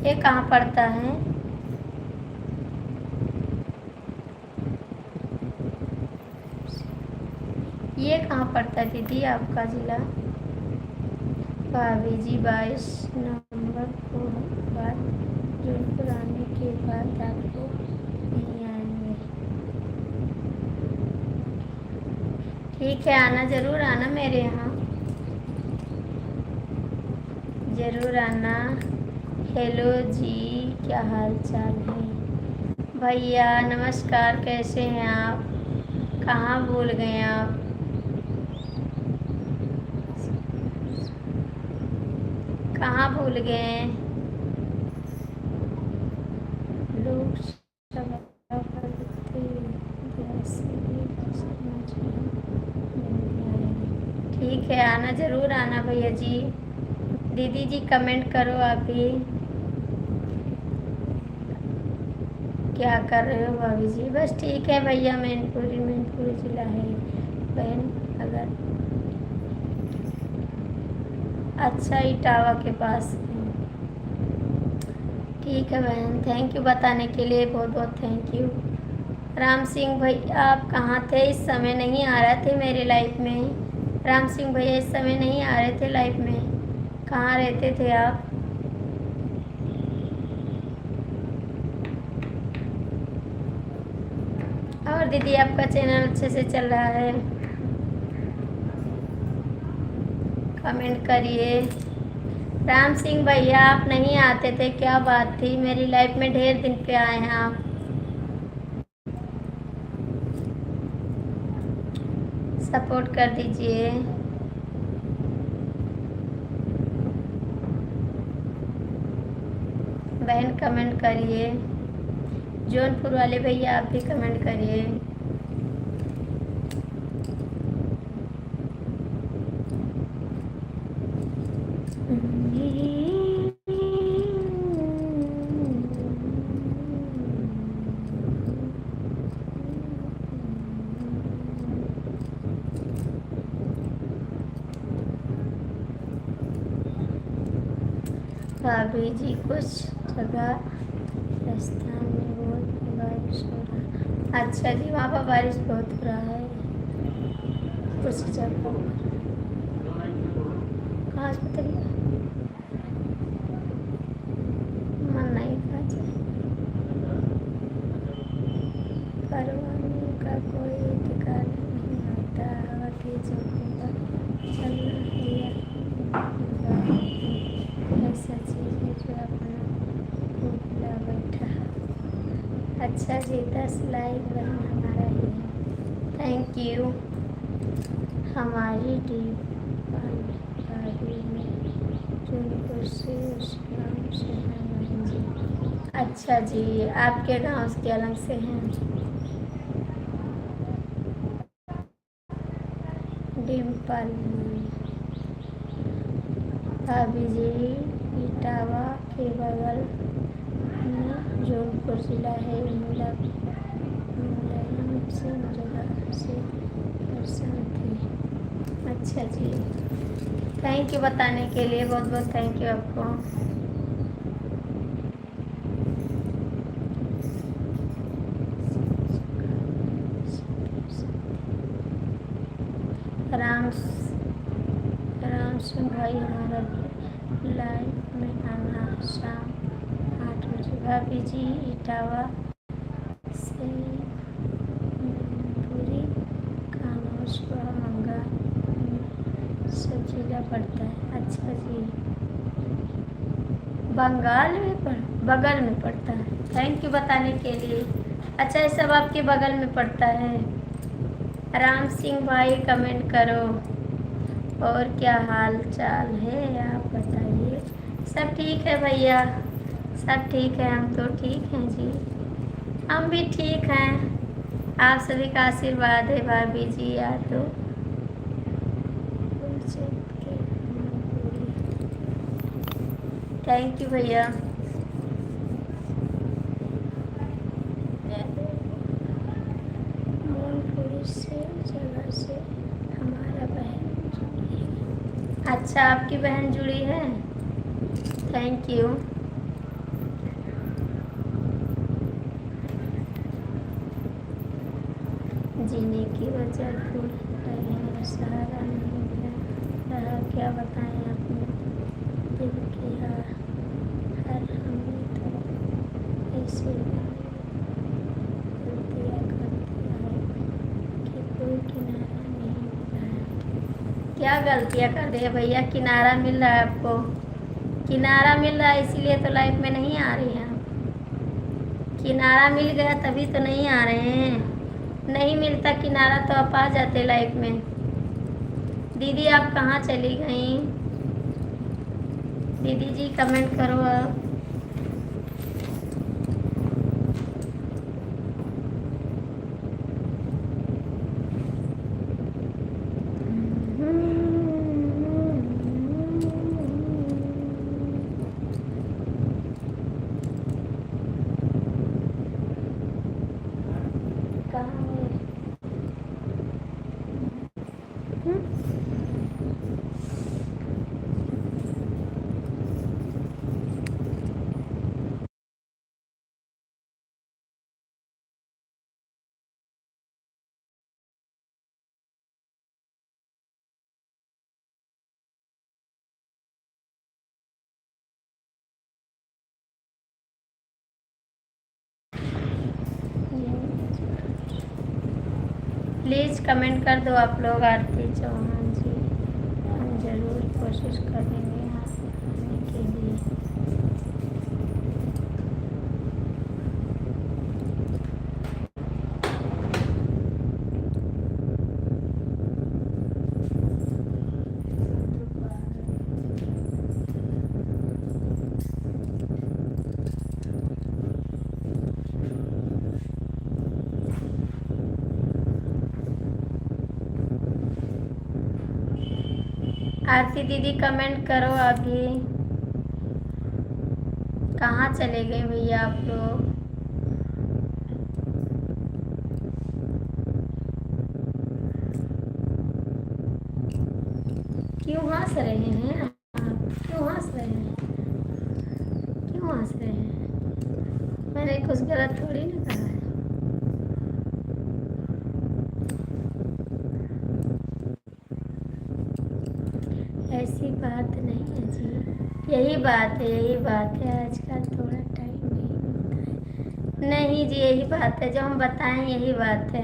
S1: ये कहाँ पड़ता है? ये कहाँ पड़ता है दीदी आपका ज़िला? भाभी जी 22 नवंबर को बाद जौनपुर आने के बाद आपको नहीं आएंगे? ठीक है, आना ज़रूर आना मेरे यहाँ, ज़रूर आना। हेलो जी, क्या हाल चाल है? भैया नमस्कार, कैसे हैं आप? कहाँ भूल गए आप? कहाँ भूल गए? लोग सब करते जैसे समझ नहीं आएगी। ठीक है, आना ज़रूर आना भैया जी। दीदी जी कमेंट करो आप भी। क्या कर रहे हो भाभी जी? बस ठीक है भैया, मैनपुरी ज़िला है बहन। अगर अच्छा, इटावा के पास है। ठीक है बहन, थैंक यू बताने के लिए, बहुत बहुत थैंक यू। राम सिंह भैया आप कहाँ थे? इस समय नहीं आ रहे थे मेरे लाइफ में। राम सिंह भैया इस समय नहीं आ रहे थे लाइफ में, कहाँ रहते थे आप? और दीदी आपका चैनल अच्छे से चल रहा है? कमेंट करिए। राम सिंह भैया आप नहीं आते थे, क्या बात थी? मेरी लाइफ में ढेर दिन पे आए हैं आप। सपोर्ट कर दीजिए। बहन कमेंट करिए। जौनपुर वाले भैया आप भी कमेंट करिए। भाभी जी कुछ जगह राजस्थान में बहुत बारिश हो रहा है। अच्छा जी, वहाँ पर बारिश बहुत हो रहा है कुछ जगह। कहाँ अस्पताल मन नहीं पाचे परवाने का कोई ठिकाना नहीं आता। हवा तेज होगा चलना है। अच्छा जी, 10 लाइक बहन हमारा ही है, थैंक यू। हमारी दीपावली में जौनपुर से उस गाँव से हैं बहन जी। अच्छा जी, आपके गांव के अलग से हैं। डिम्पल भाभी जी इटावा के बगल में जौनपुर जिला है, मुलायम से जगह से पर्सन थी। अच्छा जी, थैंक यू बताने के लिए, बहुत बहुत थैंक यू आपको। राम राम सिंह भाई हमारा लाइव में आना शाम 8 बजे। भाभी जी इटावा से पूरी कानोशवा मंगा सब जिला पड़ता है। अच्छा जी, बंगाल में बगल में पड़ता है, थैंक यू बताने के लिए। अच्छा, ये सब आपके बगल में पड़ता है। राम सिंह भाई कमेंट करो, और क्या हाल चाल है आप बताइए। सब ठीक है भैया, सब ठीक है, हम तो ठीक हैं जी, हम भी ठीक हैं। आप सभी का आशीर्वाद है भाभी जी। यार तो थैंक यू भैया। मूलपुरी से जगह से हमारा बहन जुड़ी है। अच्छा, आपकी बहन जुड़ी है, थैंक यू। जीने की वजह भूल रहे हैं, सहारा नहीं मिला रहा, क्या बताएं अपने दिल की हर हमने तो ऐसे कर दिया है कि कोई किनारा नहीं मिला है। क्या गलतियाँ कर दिया भैया, किनारा मिल रहा है आपको, किनारा मिल रहा है इसीलिए तो लाइफ में नहीं आ रही हैं आप। किनारा मिल गया तभी तो नहीं आ रहे हैं, नहीं मिलता किनारा तो आप आ जाते लाइफ में। दीदी आप कहाँ चली गई, दीदी जी कमेंट करो आप। प्लीज़ कमेंट कर दो आप लोग। आरती चौहान जी, हम ज़रूर कोशिश करेंगे आने के लिए। आरती दीदी कमेंट करो अभी। कहाँ चले गए भैया आप लोग। क्यों हंस रहे हैं आप, क्यों हंस रहे हैं, क्यों हंस रहे हैं, मैंने कुछ गलत थोड़ी ना कहा है। ऐसी बात नहीं है जी, यही बात है, यही बात है, आजकल थोड़ा टाइम नहीं मिलता है। नहीं जी, यही बात है, जो हम बताएं यही बात है।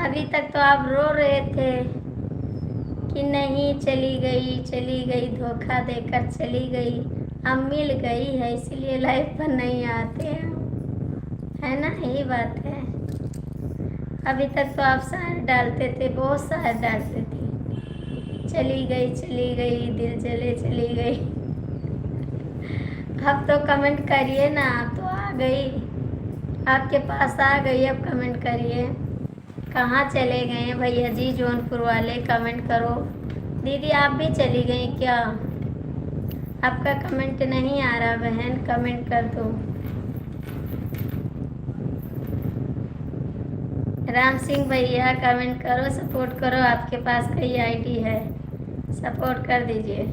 S1: अभी तक तो आप रो रहे थे कि नहीं चली गई, चली गई, धोखा देकर चली गई। अब मिल गई है इसीलिए लाइव पर नहीं आते हैं, है ना, यही बात है। अभी तक तो आप शायर डालते थे, बहुत शायर डालते थे। चली गई दिल जले चली गई। अब तो कमेंट करिए ना, अब तो आ गई, आपके पास आ गई, अब कमेंट करिए। कहाँ चले गए हैं भैया जी जौनपुर वाले, कमेंट करो। दीदी आप भी चली गई क्या? आपका कमेंट नहीं आ रहा बहन, कमेंट कर दो। राम सिंह भैया कमेंट करो, सपोर्ट करो, आपके पास कई आईडी है, सपोर्ट कर दीजिए।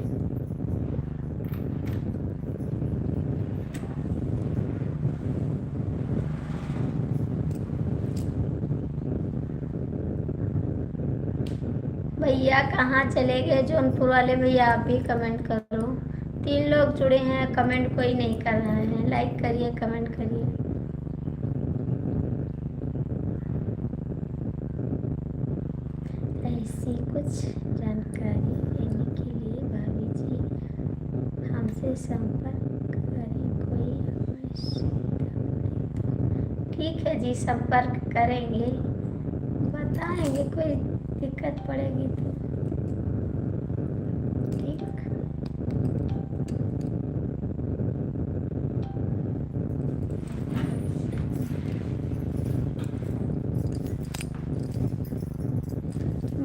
S1: भैया कहाँ चले गए जौनपुर वाले भैया, आप भी कमेंट करो। 3 लोग जुड़े हैं, कमेंट कोई नहीं कर रहा है, लाइक करिए, कमेंट करिए। ऐसी कुछ जानकारी लेने के लिए भाभी जी हमसे संपर्क करें, कोई आवश्यकता पड़े तो। ठीक है जी, संपर्क करेंगे, बताएंगे, कोई दिक्कत पड़ेगी तो। ठीक,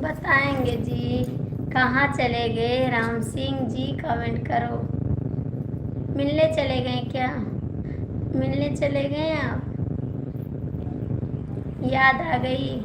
S1: बताएंगे जी। कहाँ चले गए राम सिंह जी, कमेंट करो। मिलने चले गए क्या? मिलने चले गए आप? याद आ गई?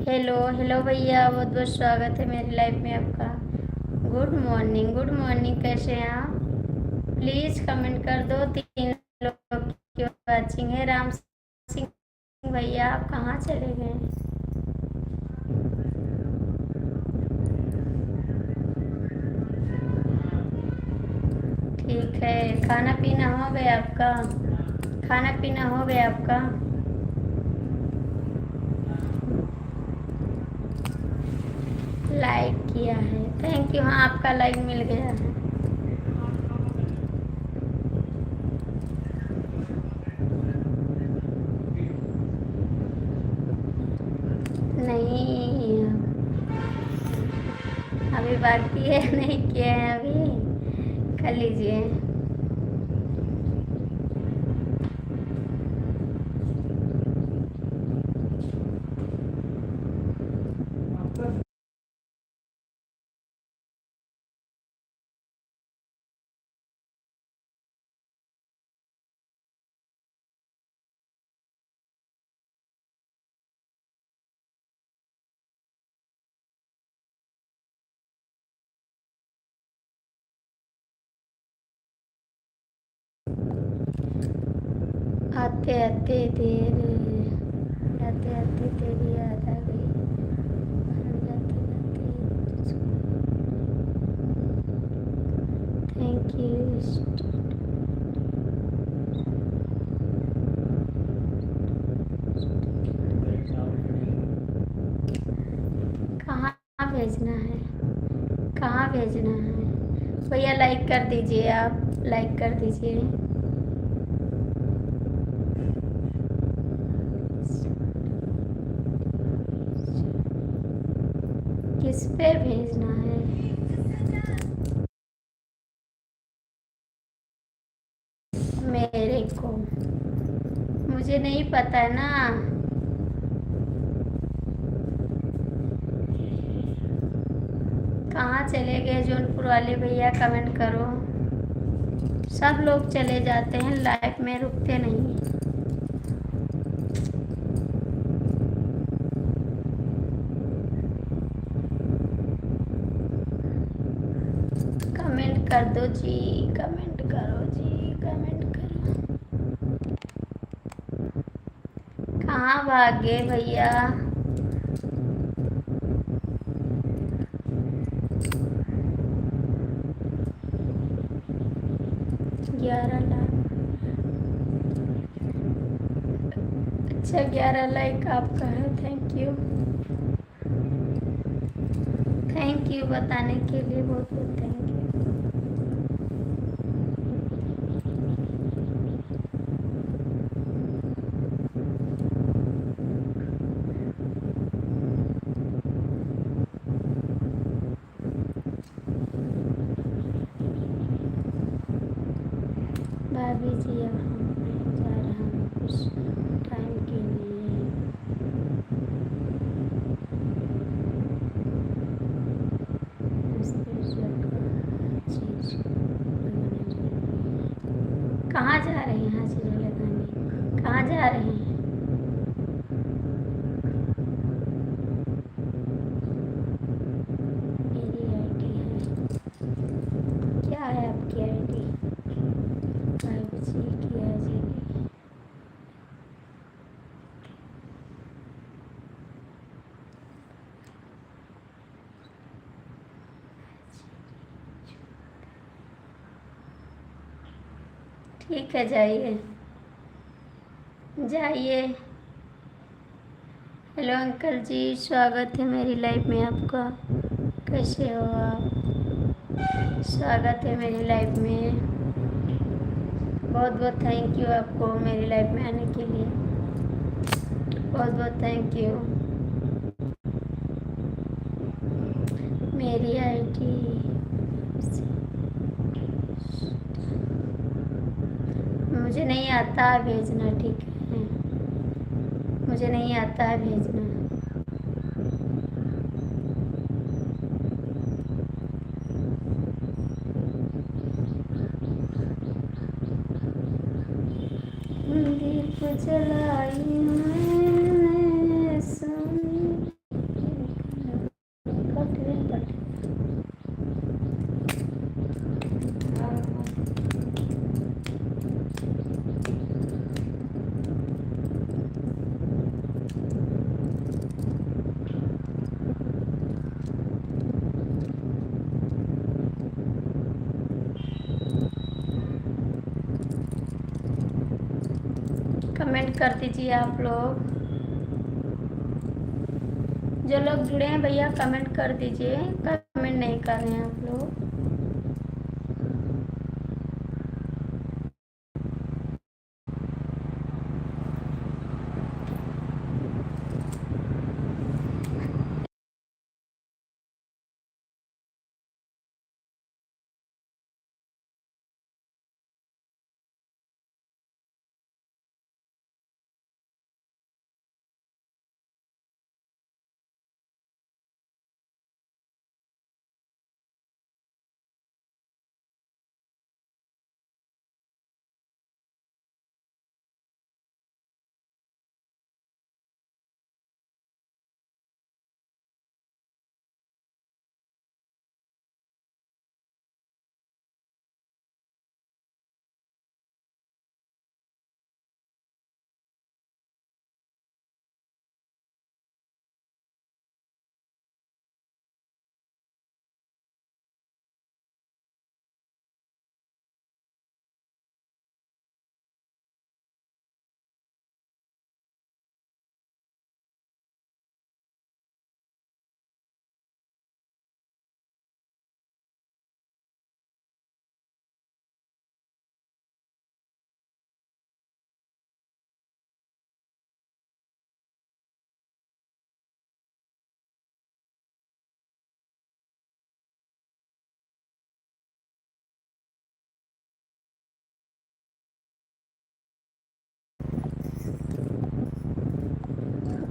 S1: हेलो हेलो भैया, बहुत बहुत स्वागत है मेरी लाइफ में आपका। गुड मॉर्निंग, गुड मॉर्निंग, कैसे हैं आप? प्लीज़ कमेंट कर दो। 3 लोग की वाचिंग है। राम सिंह भैया आप कहाँ चले गए? ठीक है, खाना पीना हो गया आपका? खाना पीना हो गया आपका? लाइक किया है, थैंक यू। हाँ, आपका लाइक मिल गया है। नहीं, अभी बाकी है, नहीं किए हैं अभी, कर लीजिए। आते आते देर, आते आते तेरी याद आ गई, जाते जाते। Thank you. कहाँ भेजना है, कहाँ भेजना है भैया? लाइक कर दीजिए, आप लाइक कर दीजिए। किस पे भेजना है? मेरे को, मुझे नहीं पता है ना। कहाँ चले गए जौनपुर वाले भैया, कमेंट करो। सब लोग चले जाते हैं लाइफ में, रुकते नहीं। कमेंट कर दो जी, कमेंट करो जी, कमेंट करो। कहाँ भाग गए भैया? 11 लाख। अच्छा, 11 लाइक आपका है, थैंक यू। थैंक यू बताने के लिए, बहुत बहुत थैंक यू। भाभी जी, अब हम जा रहा हूँ कुछ टाइम के लिए। चीज कहाँ जा रहे हैं? हाँ चीज़ लगाने कहाँ जा रहे हैं? मेरी आईडी है। क्या है आपकी आईडी? भाभी जी की आईडी। ठीक है, जाइए जाइए। हेलो अंकल जी, स्वागत है मेरी लाइफ में आपका। कैसे हो आप? स्वागत है मेरी लाइफ में। बहुत बहुत थैंक यू आपको मेरी लाइफ में आने के लिए। बहुत बहुत थैंक यू। मेरी आईडी मुझे नहीं आता है भेजना, ठीक है? मुझे नहीं आता है भेजना। मंदिर को जलाई मैंने, सुन कट। कमेंट कर दीजिए आप लोग। जो लोग जुड़े हैं भैया कमेंट कर दीजिए। कमेंट नहीं कर रहे हैं आप लोग।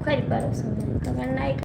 S1: खरी पर कमेंट नहीं